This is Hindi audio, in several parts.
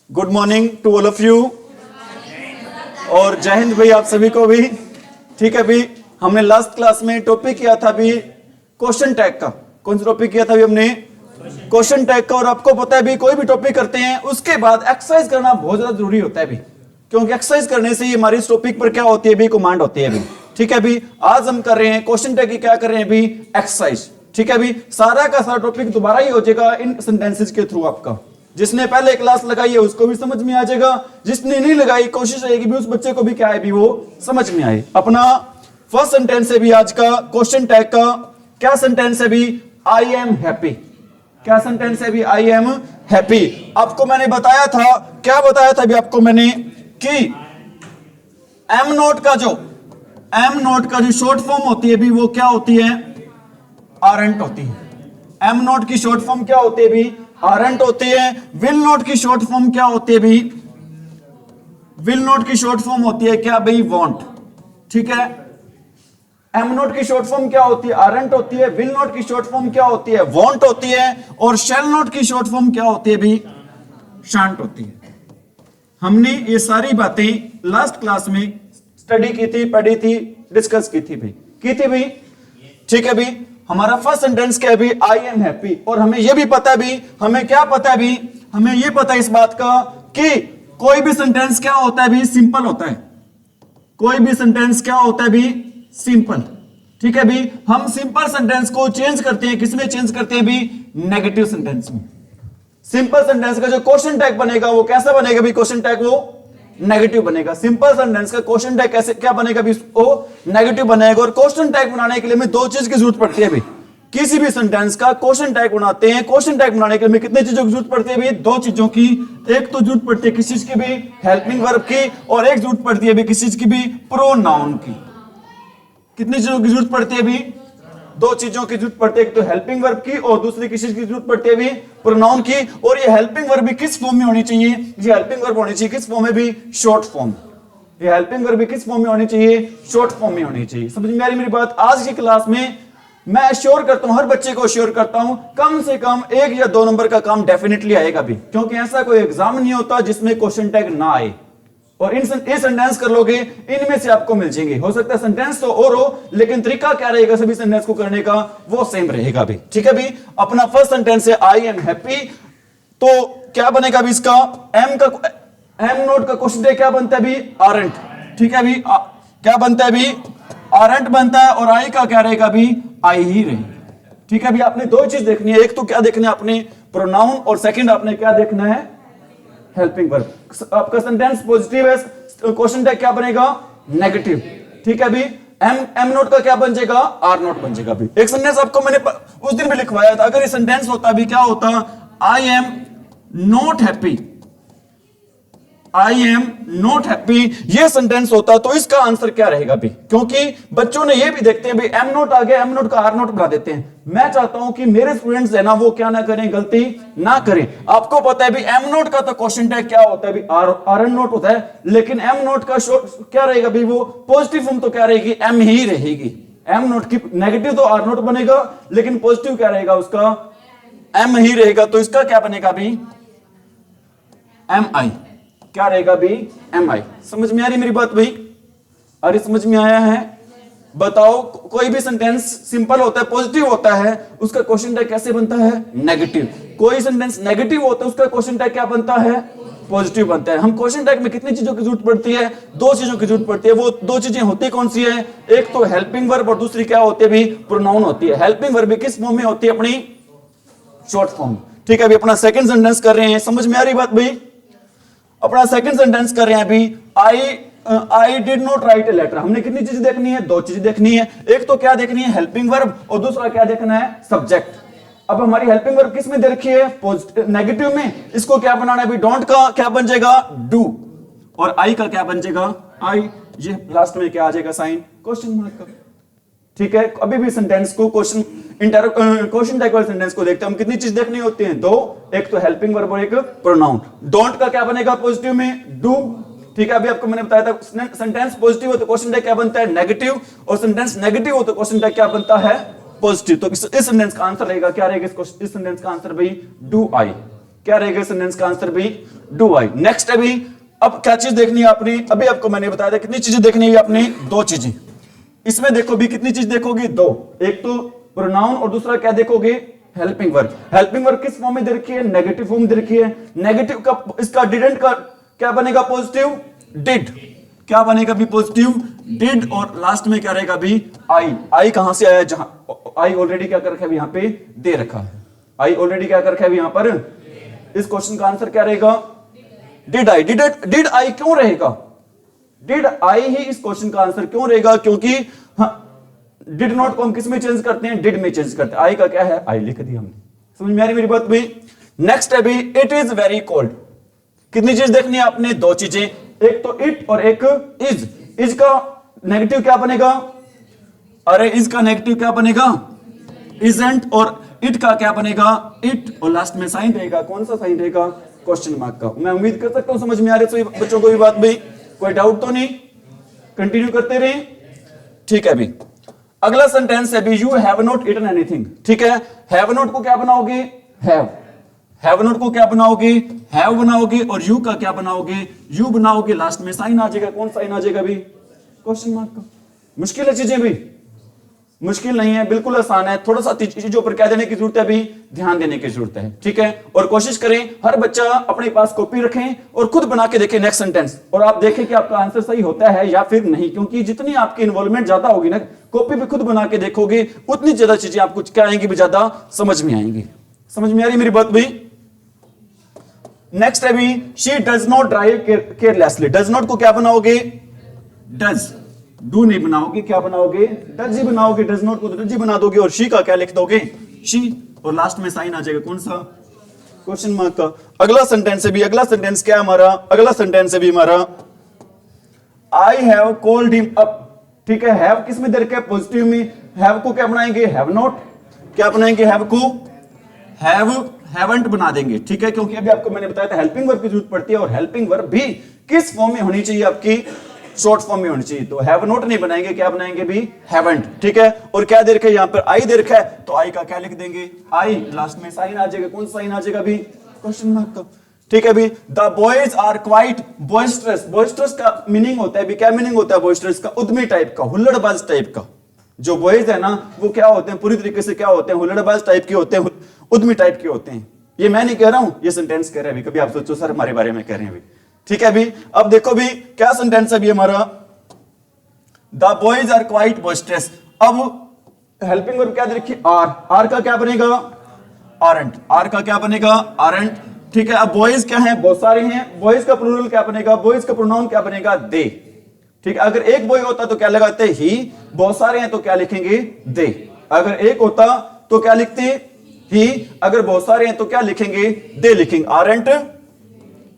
Good morning to all of you और जय हिंद भाई आप सभी को भी। ठीक है भी, हमने लास्ट क्लास में टॉपिक किया था भी क्वेश्चन टैग का। कौन सा टॉपिक किया था भी हमने? क्वेश्चन टैग का। और आपको पता है भी कोई भी टॉपिक करते हैं उसके बाद एक्सरसाइज करना बहुत ज्यादा जरूरी होता है भी, क्योंकि एक्सरसाइज करने से ही हमारी इस टॉपिक पर क्या होती है भी, कमांड होती है भी। ठीक है भी, आज हम कर रहे हैं क्वेश्चन टैग की, क्या कर रहे हैं भी, एक्सरसाइज। ठीक है भी, सारा का सारा टॉपिक दोबारा ही हो जाएगा इन सेंटेंसेस के थ्रू। आपका जिसने पहले क्लास लगाई है उसको भी समझ में आ जाएगा, जिसने नहीं लगाई कोशिश रहेगी भी उस बच्चे को भी क्या है भी वो समझ में आए। अपना फर्स्ट सेंटेंस है भी आज का क्वेश्चन टैग का। क्या सेंटेंस है भी? I am happy. क्या सेंटेंस है भी? I am happy. आपको मैंने बताया था, क्या बताया था भी आपको मैंने, कि एम नोट का जो शॉर्ट फॉर्म होती है भी वो क्या होती है? आरंट होती है। एम नोट की शॉर्ट फॉर्म क्या होती है भी? आरंट होती है। विल नोट की शॉर्ट फॉर्म क्या होती है भी? विल नोट की शॉर्ट फॉर्म होती है क्या भाई? वांट। ठीक है, एम नोट की शॉर्ट फॉर्म क्या होती है? आरंट होती है। विल नोट की शॉर्ट फॉर्म क्या होती है? वांट होती है। और शैल नोट की शॉर्ट फॉर्म क्या होती है भी? शांट होती है। हमने ये सारी बातें लास्ट क्लास में स्टडी की थी, पढ़ी थी, डिस्कस की थी भाई। ठीक है भी, हमारा फर्स्ट सेंटेंस क्या है भी? I am happy. और हमें यह भी पता है भी, हमें क्या पता है भी, हमें यह पता है इस बात का कि कोई भी सेंटेंस क्या होता है भी? सिंपल होता है। कोई भी सेंटेंस क्या होता है भी? सिंपल। ठीक है भी, हम सिंपल सेंटेंस को चेंज करते हैं, किसमें चेंज करते हैं भी? नेगेटिव सेंटेंस में। सिंपल सेंटेंस का जो क्वेश्चन टैग बनेगा वो कैसा बनेगा भी? क्वेश्चन टैग वो नेगेटिव बनेगा। सिंपल सेंटेंस का क्वेश्चन टैग कैसे क्या बनेगा भी? वो नेगेटिव बनेगा। और क्वेश्चन टैग बनाने के लिए हमें दो चीज की जरूरत पड़ती है भी। किसी भी सेंटेंस का क्वेश्चन टैग बनाते हैं, क्वेश्चन टैग बनाने के लिए हमें कितनी चीजों की जरूरत पड़ती है भी? दो चीजों की। एक तो जरूरत पड़ती है किस चीज की भी? हेल्पिंग वर्ब की। और एक जरूरत पड़ती है भी किस चीज की भी? प्रोनाउन की। कितनी चीजों की जरूरत पड़ती है भी? दो चीजों की जरूरत पड़ती है, एक तो हेल्पिंग वर्ब की और दूसरी किस चीज की जरूरत पड़ती है भी? प्रोनाउन की। और ये हेल्पिंग वर्ब भी किस फॉर्म में होनी चाहिए? ये हेल्पिंग वर्ब होनी चाहिए किस फॉर्म में भी? Short form. ये हेल्पिंग वर्ब भी किस फॉर्म में होनी चाहिए? शॉर्ट फॉर्म में होनी चाहिए। समझ में आ रही मेरी बात? आज की क्लास में मैं श्योर करता हूं, हर बच्चे को श्योर करता हूं, कम से कम 1 या 2 नंबर का काम डेफिनेटली आएगा भी, क्योंकि ऐसा कोई एग्जाम नहीं होता जिसमें क्वेश्चन टैग ना आए। और ये सेंटेंस कर लोगे, इनमें से आपको मिल जाएंगे। हो सकता है सेंटेंस तो और हो, लेकिन तरीका क्या रहेगा सभी सेंटेंस को करने का वो सेम रहेगा भी। ठीक है भी, अपना फर्स्ट सेंटेंस है आई एम हैप्पी। तो क्या बनेगा भी इसका? एम नोट का क्वेश्चन टैग क्या बनता है भी? आरंट। ठीक है भी, क्या बनता है भी? आरंट बनता है। और आई का क्या रहेगा भी? आई ही रहेगा। ठीक है भी, आपने दो चीज देखनी है, एक तो क्या देखना है आपने? प्रोनाउन। और सेकंड आपने क्या देखना है? Helping verb. आपका सेंटेंस पॉजिटिव है, क्वेश्चन टैग क्या बनेगा? नेगेटिव। ठीक है भी, एम नोट का क्या बन जाएगा? आर नोट बन जाएगा भी। एक सेंटेंस आपको मैंने उस दिन भी लिखवाया था, अगर ये सेंटेंस होता भी क्या होता? I am not happy. I am not happy ये सेंटेंस होता तो इसका आंसर क्या रहेगा भी? क्योंकि बच्चों ने ये भी देखते हैं भी, एम नोट आ गया, एम नोट का आर नोट बना देते हैं। मैं चाहता हूं कि मेरे स्टूडेंट्स है ना वो क्या ना करें, गलती ना करें। आपको पता है भी एम नोट का तो क्वेश्चन टैग क्या होता है भी? आर एन नोट होता है, लेकिन एम नोट का क्या रहेगा भी? वो पॉजिटिव फॉर्म तो क्या रहेगी? एम ही रहेगी। एम नोट की नेगेटिव तो आर नोट बनेगा, लेकिन पॉजिटिव क्या रहेगा उसका? एम ही रहेगा। तो इसका क्या बनेगा भी? एम आई। क्या रहेगा भी? एम आई। समझ में आ रही मेरी बात भाई? अरे समझ में आया है? बताओ, कोई भी सेंटेंस सिंपल होता है, पॉजिटिव होता है, उसका क्वेश्चन टैग कैसे बनता है? नेगेटिव। कोई सेंटेंस नेगेटिव होता है, उसका क्वेश्चन टैग क्या बनता है? पॉजिटिव बनता है। हम क्वेश्चन टैग में कितनी चीजों की जरूरत पड़ती है? दो चीजों की जरूरत पड़ती है। वो दो चीजें होती कौन सी है? एक तो हेल्पिंग वर्ब और दूसरी क्या होती है भी? प्रोनाउन होती है। हेल्पिंग वर्ब किस फॉर्म में होती है? अपनी शॉर्ट फॉर्म। ठीक है अभी अपना सेकंड सेंटेंस कर रहे हैं। समझ में आ रही बात भाई? अपना सेकंड सेंटेंस कर रहे हैं अभी। I did not write a letter. हमने कितनी चीजें देखनी है? दो चीजें देखनी है। एक तो क्या देखनी है? Helping verb. और दूसरा क्या देखना है? सब्जेक्ट। अब हमारी हेल्पिंग वर्ब किस में दे रखी है? नेगेटिव में। इसको क्या बनाना है? डोंट का क्या बन जाएगा? डू। और आई का क्या बन जाएगा? आई। ये लास्ट में क्या आ जाएगा? साइन क्वेश्चन मार्क का। ठीक है, अभी भी सेंटेंस को क्वेश्चन टैग वाले सेंटेंस को देखते हैं हम, कितनी चीज देखनी होती है? दो। एक तो हेल्पिंग वर्ब और एक प्रोनाउन। डोंट का क्या बनेगा? पॉजिटिव में डू। ठीक है, अभी आपको मैंने बताया था सेंटेंस पॉजिटिव हो तो क्वेश्चन टैग क्या बनता है? नेगेटिव। और सेंटेंस नेगेटिव हो तो क्वेश्चन टैग क्या बनता है? पॉजिटिव। तो इस सेंटेंस का आंसर रहेगा क्या रहेगा? इस सेंटेंस का आंसर भाई डू आई। क्या रहेगा सेंटेंस का आंसर भी? Do I. नेक्स्ट अभी अब क्या चीज देखनी है आपने? अभी आपको मैंने बताया था कितनी चीजें देखनी है आपने? दो चीजें। इसमें देखो भी कितनी चीज देखोगे? दो। एक तो प्रोनाउन और दूसरा क्या देखोगे? Helping verb. हेल्पिंग वर्ब किस फॉर्म में दे रखी है? नेगेटिव फॉर्म में दे रखी है। नेगेटिव का इसका डिडंट का क्या बनेगा? Positive did. क्या बनेगा भी? Positive did. और लास्ट में क्या रहेगा भी? आई। आई कहां से आया? जहां आई ऑलरेडी क्या कर रखा है यहां पे? दे रखा है। आई ऑलरेडी क्या कर रखा है यहां पर? इस क्वेश्चन का आंसर क्या रहेगा? Did I. डिड आई क्यों रहेगा? डिड आई ही इस क्वेश्चन का आंसर क्यों रहेगा? क्योंकि डिड नॉट को हम किस में चेंज करते हैं? डिड में चेंज करते हैं। आई का क्या है? आई लिख दिया हमने। समझ में आ रही मेरी बात भी? नेक्स्ट है भी इट इज वेरी कोल्ड। कितनी चीज देखनी है आपने? दो चीजें। एक तो इट और एक इज। इज का नेगेटिव क्या बनेगा? अरे इज का नेगेटिव क्या बनेगा? इजंट। और इट का क्या बनेगा? इट। और लास्ट में साइन रहेगा। कौन सा साइन रहेगा? क्वेश्चन मार्क का। मैं उम्मीद कर सकता हूं समझ में आ रही है बच्चों को भी बात भी? कोई डाउट तो नहीं? कंटिन्यू करते रहे। ठीक है भी। अगला सेंटेंस है भी you have not eaten anything. ठीक है। हैव नॉट को क्या बनाओगे? हैव। हैव नॉट को क्या बनाओगे? हैव बनाओगे। और यू का क्या बनाओगे? यू बनाओगे। लास्ट में साइन आ जाएगा। कौन साइन आ जाएगा भी? क्वेश्चन मार्क का। मुश्किल है चीजें भी? मुश्किल नहीं है, बिल्कुल आसान है। थोड़ा सा चीजों पर क्या देने की जरूरत है भी? ध्यान देने की जरूरत है। ठीक है। और कोशिश करें हर बच्चा अपने पास कॉपी रखें और खुद बना के देखें नेक्स्ट सेंटेंस, और आप देखें कि आपका आंसर सही होता है या फिर नहीं। क्योंकि जितनी आपकी इन्वॉल्वमेंट ज्यादा होगी ना, कॉपी पे खुद बना के देखोगे, उतनी ज्यादा चीजें आपको क्या आएंगी भी? ज्यादा समझ में आएंगी। समझ में आ रही मेरी बात भी? नेक्स्ट है भी she does not drive carelessly. Does not को क्या बनाओगे? डज। डू नहीं बनाओगे, क्या बनाओगे? डज ही बनाओगे। डज नॉट को डज ही बना दोगे। और शी का क्या लिख दोगे? शी। और लास्ट में साइन आ जाएगा। कौन सा? क्वेश्चन मार्क का। अगला सेंटेंस है भी, अगला सेंटेंस क्या है हमारा? अगला सेंटेंस है भी हमारा I have called him up. ठीक है। हैव किस में दे रखा है? पॉजिटिव में। हैव को क्या बनाएंगे? Have not. क्या बनाएंगे? हैव को हैवंट बना देंगे। ठीक है। क्योंकि अभी आपको मैंने बताया था हेल्पिंग वर्ब की जरूरत पड़ती है, और हेल्पिंग वर्ब भी किस फॉर्म में होनी चाहिए? आपकी शॉर्ट फॉर्म में होनी चाहिए। तो हैव नॉट नहीं बनाएंगे, क्या बनाएंगे भी? हैवंट। ठीक है। और क्या दे रखा है यहां पर? आई दे रखा है, तो आई का क्या लिख देंगे? आई। लास्ट में साइन आ जाएगा। कौन साइन आ जाएगा भी? क्वेश्चन मार्क का। ठीक है भी। The boys are quite boisterous. Boisterous का मीनिंग होता है भी, क्या मीनिंग होता है बॉइस्टरस का? उद्यमी टाइप का, हुल्लड़बाज टाइप का। जो बॉयज है ना, वो क्या होते हैं? पूरी तरीके से क्या होते हैं? हुल्लड़बाज टाइप के होते हैं, उद्यमी टाइप के होते हैं। ये मैं नहीं कह रहा हूं, ये सेंटेंस कह रहे हैं। कभी आप सोचो सर हमारे बारे में कह रहे हैं भी। ठीक है भी। अब देखो भी क्या सेंटेंस है भी हमारा? The boys are quite boisterous. अब हेल्पिंग वर्ब क्या दे रखी? आर। आर का क्या बनेगा? आरंट। आर का क्या बनेगा? आरंट। ठीक है। अब बॉयज क्या है? बहुत सारे हैं। बॉयज का प्लूरल क्या बनेगा? बॉयज का प्रोनाउन क्या बनेगा? दे। ठीक है। अगर एक बॉय होता तो क्या लगाते? ही। बहुत सारे हैं तो क्या लिखेंगे? दे। अगर एक होता तो क्या लिखते? ही। अगर बहुत सारे हैं तो क्या लिखेंगे? दे लिखेंगे। आरंट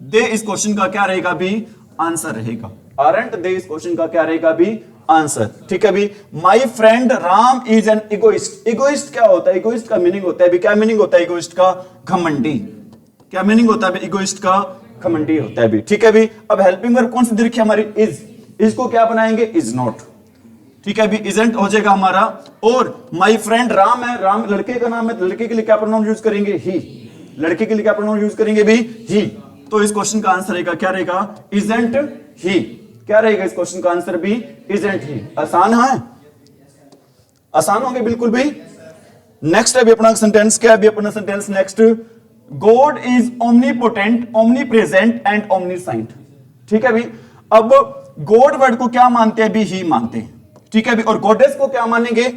दे इस क्वेश्चन का क्या रहेगा भी? आंसर रहेगा। आरंट दे इस क्वेश्चन का क्या रहेगा भी? आंसर। ठीक है भी। My friend Ram is an egoist. Egoist क्या होता है? इगोइस्ट का मीनिंग होता है भी, क्या मीनिंग होता है इगोइस्ट का? घमंडी। क्या मीनिंग होता है इगोइस्ट का? घमंडी होता है भी। ठीक है भी। अब हेल्पिंग वर्ब कौन सी दे रखी है हमारी? इज। इज को क्या बनाएंगे? Is not. ठीक है भी। इजंट हो जाएगा हमारा। और माई फ्रेंड राम है, राम लड़के का नाम है, लड़के के लिए क्या प्रोनाउन यूज करेंगे? ही। लड़के के लिए क्या प्रोनाउन यूज करेंगे भी? ही। तो इस क्वेश्चन का आंसर रहेगा, क्या रहेगा? Isn't he. क्या रहेगा इस क्वेश्चन का आंसर भी? इजंट ही। आसान है? आसान होंगे बिल्कुल भी। नेक्स्ट है भी अपना सेंटेंस, क्या है भी अपना sentence next? God is omnipotent, omnipresent and ओमनीसाइंट। ठीक है भी। अब गॉड वर्ड को क्या मानते हैं भी? ही मानते हैं। ठीक है भी। और गॉडेस को क्या मानेंगे?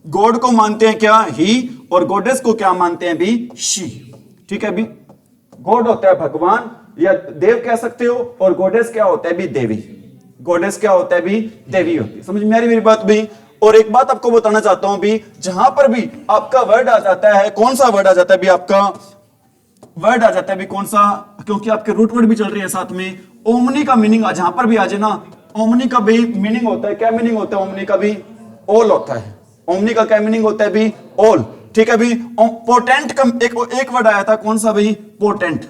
गॉड को मानते हैं क्या? ही। और गॉडेस को क्या मानते हैं भी? शी। ठीक है भी। गॉड होता है भगवान या देव कह सकते हो, और गॉडेस क्या होता है भी? देवी। गॉडेस क्या होता है भी? देवी होती है। समझ में आ रही मेरी बात भी? और एक बात आपको बताना चाहता हूं भी, जहां पर भी आपका वर्ड आ जाता है, कौन सा वर्ड आ जाता है भी? आपका वर्ड आ जाता है भी कौन सा? क्योंकि आपके रूट वर्ड भी चल रहे हैं साथ में। ओमनी का मीनिंग जहां पर भी आ जाए ना, ओमनी का भी मीनिंग होता है, क्या मीनिंग होता है ओमनी का भी? ऑल होता है। ओमनी का क्या मीनिंग होता है भी? ऑल। ठीक है भी। पोटेंट का एक वर्ड आया था, कौन सा भी? पोटेंट।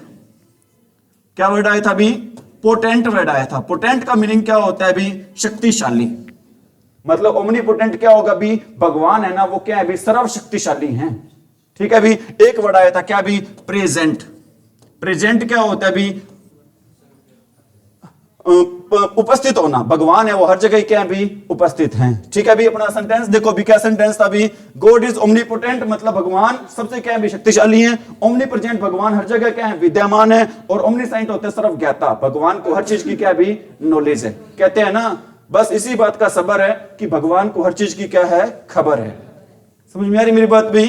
क्या वर्ड आया था भी? पोटेंट वर्ड आया था। पोटेंट का मीनिंग क्या होता है भी? शक्तिशाली। मतलब ओमनीपोटेंट क्या होगा भी? भगवान है ना, वो क्या है भी? सर्वशक्तिशाली हैं। ठीक है भी, एक वर्ड आया था क्या भी, प्रेजेंट। प्रेजेंट क्या होता है भी, उपस्थित होना। भगवान है वो हर जगह क्या भी, उपस्थित हैं। ठीक है भी, अपना सेंटेंस देखो भी, क्या सेंटेंस था भी, गॉड इज ओमनीपोटेंट, मतलब भगवान सबसे क्या भी शक्तिशाली हैं। ओमनीप्रेजेंट, भगवान हर जगह क्या है, विद्यमान है। और ओमनीसाइंट होते हैं सर्वज्ञाता, भगवान को हर चीज की क्या भी, नॉलेज है। कहते हैं ना, बस इसी बात का सबर है कि भगवान को हर चीज की क्या है, खबर है। समझ में आ रही मेरी बात भी?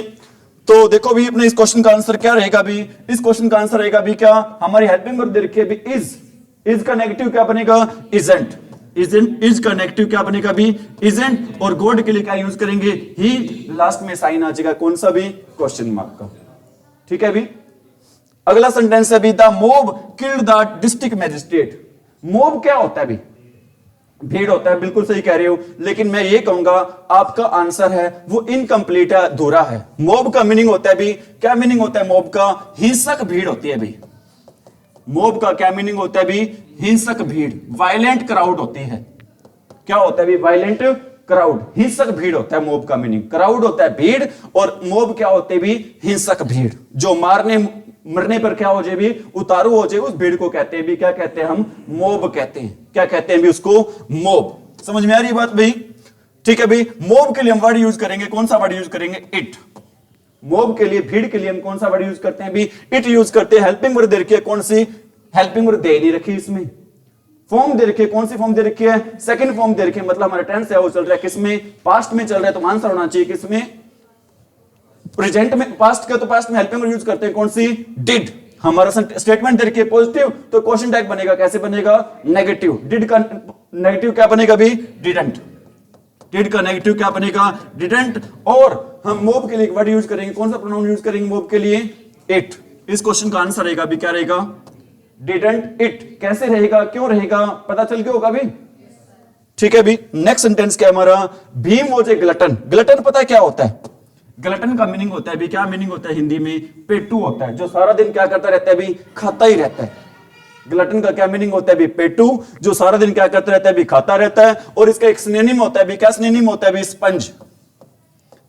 तो देखो भी, अपने इस क्वेश्चन का आंसर क्या रहेगा भी, इस क्वेश्चन का आंसर रहेगा भी क्या, हमारी हेल्पिंग वर्ब दे रखी है भी इज का नेगेटिव क्या बनेगा, इजंट। इज का नेगेटिव क्या बनेगा भी, इजंट। और गॉड के लिए क्या यूज करेंगे, ही। लास्ट में साइन आ जाएगा कौन सा भी, क्वेश्चन मार्क का। ठीक है भी, अगला सेंटेंस है भी, the mob killed the district magistrate. Mob क्या होता है भी, भीड़ होता है, बिल्कुल सही कह रहे हो। लेकिन मैं ये कहूंगा आपका आंसर है वो इनकम्प्लीट है, अधूरा है। मॉब का मीनिंग होता है भी, क्या मीनिंग होता है मॉब का, हिंसक भीड़ होती है भी। मॉब का क्या मीनिंग होता है भी, हिंसक भीड़, वायलेंट क्राउड होती है। क्या होता है भी, वायलेंट क्राउड, हिंसक भीड़ होता है मॉब का मीनिंग। क्राउड होता है भीड़, और मॉब क्या होते है भी, हिंसक भीड़, जो मरने पर क्या हो जाए भी, उतारू हो जाए, उस भीड़ को कहते हैं भी, क्या कहते हैं हम, मॉब कहते हैं। क्या कहते हैं भी उसको, मॉब। समझ में आ रही बात भाई? ठीक है भाई, मॉब के लिए हम वर्ड यूज करेंगे, कौन सा वर्ड यूज करेंगे, इट। मॉब के लिए, भीड़ के लिए हम कौन सा वर्ड यूज करते हैं भी, इट यूज करते हैं। हेल्पिंग वर्ड दे रखी है, कौन सी, हेल्पिंग वर्ड दे नहीं रखी इसमें। फॉर्म दे रखी है, कौन सी फॉर्म दे रखी है, सेकंड फॉर्म दे रखी है। मतलब हमारा टेंस है वो चल रहा है किसमें, पास्ट में चल रहा है, तो आंसर होना चाहिए किसमें, प्रेजेंट में। पास्ट का तो पास्ट में हेल्पिंग वर्ड यूज करते हैं, कौन सी, डिड। हमारा स्टेटमेंट दे रखी है पॉजिटिव, तो क्वेश्चन टैग बनेगा, कैसे बनेगा, नेगेटिव। डिड का नेगेटिव क्या बनेगा भी, डिडंट। डिड का नेगेटिव क्या बनेगा, डिडंट। और हम मॉब के लिए एक वर्ड यूज करेंगे, कौन सा प्रोनाउन यूज करेंगे मॉब के लिए, इट। इस क्वेश्चन का आंसर रहेगा भी, क्या रहेगा, डिडंट इट। कैसे रहेगा, क्यों रहेगा, पता चल गया होगा भी। ठीक है भी, नेक्स्ट सेंटेंस क्या हमारा, Bhim was a glutton. Glutton पता है क्या होता है, ग्लटन का मीनिंग होता है भी, क्या मीनिंग होता है हिंदी में, पेटू होता है, जो सारा दिन क्या करता रहता है भी, खाता ही रहता है। ग्लटन का क्या मीनिंग होता है भी, पेटू, जो सारा दिन क्या करता रहता है भी, खाता रहता है। और इसका एक सिनोनिम होता है भी, क्या सिनोनिम होता है भी, स्पंज।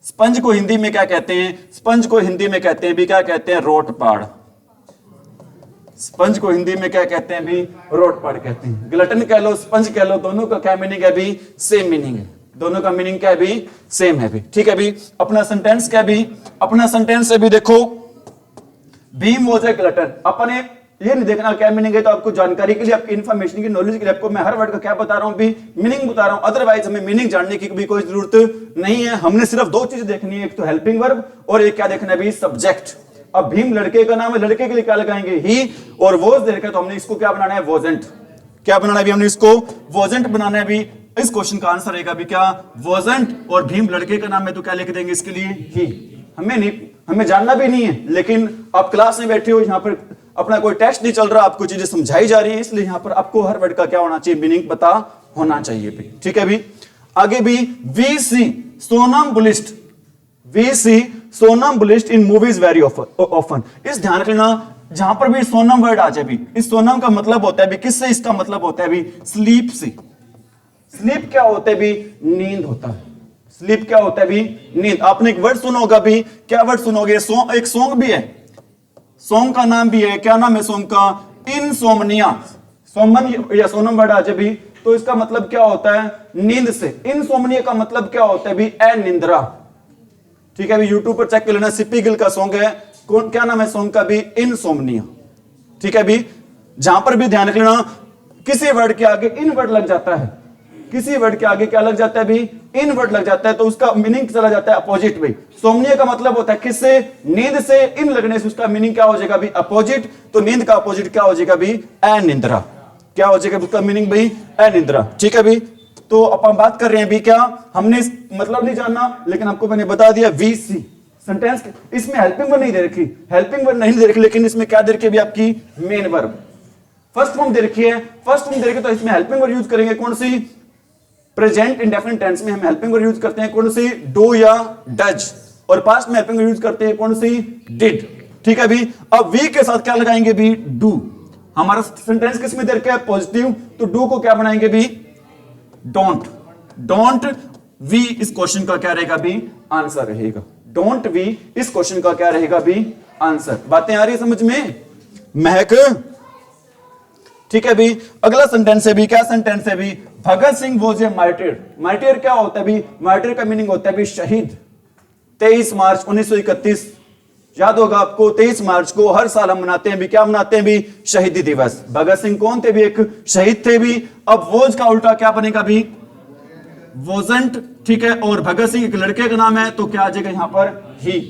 स्पंज को हिंदी में क्या कहते हैं, स्पंज को हिंदी में कहते हैं भी, क्या कहते हैं, रोटपाड़। स्पंज को हिंदी में क्या कहते हैं भी, रोटपाड़ कहते हैं। ग्लटन कह लो, स्पंज कह लो, दोनों का क्या मीनिंग है भी, सेम मीनिंग है। दोनों का मीनिंग क्या है भी, सेम है भी। ठीक है भी, अपना सेंटेंस क्या भी, अपना सेंटेंस है भी, देखो भीम वॉज ए ग्लटन। अपने ये नहीं देखना क्या मीनिंग है, तो आपको जानकारी के लिए, आपकी इन्फॉर्मेशन की, नॉलेज के लिए आपको मैं हर वर्ड का क्या बता रहा हूं भी, मीनिंग बता रहा हूं। अदरवाइज हमें मीनिंग जानने की भी कोई जरूरत नहीं है। हमने सिर्फ दो चीजें देखनी है, एक तो हेल्पिंग वर्ब, और एक क्या देखना है भी, सब्जेक्ट। अब भीम लड़के का नाम है, लड़के के लिए क्या लगाएंगे, ही। और वॉज दे रखा, तो हमने इसको क्या बनाना है, वॉजेंट। क्या बनाना है भी, हमने इसको वॉजेंट बनाना है भी। इस क्वेश्चन का आंसर रहेगा भी क्या, वॉजेंट। और भीम लड़के का नाम है, तो क्या लिख देंगे इसके लिए, ही। हमें नहीं, हमें जानना भी नहीं है, लेकिन आप क्लास में बैठे हो, यहाँ पर अपना कोई टेस्ट नहीं चल रहा, आपको चीजें समझाई जा रही है, इसलिए यहाँ पर आपको हर वर्ड का क्या होना चाहिए, मीनिंग पता होना चाहिए भी। ठीक है भी, आगे भी, we see somnambulist. We see somnambulist in movies very often. इस ध्यान रखना, जहां पर भी सोनम वर्ड आ जाए भी, इस सोनम का मतलब होता है भी, किससे इसका मतलब होता है भी, स्लीप से। स्लीप क्या होता है भी, नींद होता है। स्लीप क्या होता है भी, नींद। आपने एक वर्ड सुना होगा भी, क्या वर्ड सुनोगे, एक सॉन्ग भी है, सॉन्ग का नाम भी है, क्या नाम है सॉन्ग का, इनसोमनिया। सोमन या सोनम वर्ड आ जाए भी, तो इसका मतलब क्या होता है, नींद से। इनसोमनिया का मतलब क्या होता है भी, अनिद्रा। ठीक है भी, यूट्यूब पर चेक कर लेना, सिप्पी गिल का सॉन्ग है, कौन क्या नाम है सॉन्ग का भी, इनसोमनिया। ठीक है भी, जहां पर भी ध्यान रखना, किसी वर्ड के आगे इन वर्ड लग जाता है, किसी वर्ड के आगे क्या लग जाता है भी, इन वर्ड लग जाता है, तो उसका मीनिंग चला जाता है अपोजिट में। सोमनिया का मतलब होता है किससे, नींद से। इन लगने से उसका मीनिंग क्या हो जाएगा भी, अपोजिट। तो नींद का अपोजिट क्या हो जाएगा भी, अनिद्रा। क्या हो जाएगा उसका मीनिंग भी, अनिद्रा। ठीक है भी, तो अपन बात कर रहे हैं भी, क्या हमने मतलब नहीं जानना, लेकिन आपको मैंने बता दिया, वी सी सेंटेंस। इसमें हेल्पिंग वर्ड नहीं दे रखी, हेल्पिंग वर्ड नहीं दे रखी, लेकिन इसमें क्या दे रखी है भी, आपकी मेन वर्ब। फर्स्ट फॉर्म दे रखी है, फर्स्ट फॉर्म दे रखी, तो इसमें हेल्पिंग वर्ड यूज करेंगे, कौन सी, प्रेजेंट इंडेफिनिट टेंस में हम हेल्पिंग वर्ड यूज करते हैं, कौन सी, डू या डज। और पास्ट में हेल्पिंग वर्ड यूज करते हैं, कौन सी, डिड। ठीक है भी, अब वी के साथ क्या लगाएंगे भी, डू। हमारा सेंटेंस किस में दे रखा है, पॉजिटिव, तो डू को क्या बनाएंगे भी, डोंट। डोंट वी इस क्वेश्चन का क्या रहेगा भी, आंसर रहेगा। डोंट वी इस क्वेश्चन का क्या रहेगा भी आंसर। बातें आ रही है समझ में महक? ठीक है भी। अगला सेंटेंस है भी, क्या सेंटेंस है भी, Bhagat Singh was a martyr. Martyr क्या होता है भी? मार्टिर का मीनिंग होता है भी शहीद। 23 मार्च 1931 याद होगा आपको, 23 मार्च को हर साल हम मनाते हैं भी, क्या मनाते हैं भी? शहीदी दिवस। भगत सिंह कौन थे भी? एक शहीद थे भी। अब वॉज का उल्टा क्या बनेगा भी? वॉजंट। ठीक है, और भगत सिंह एक लड़के का नाम है तो क्या आ जाएगा यहां पर? ही।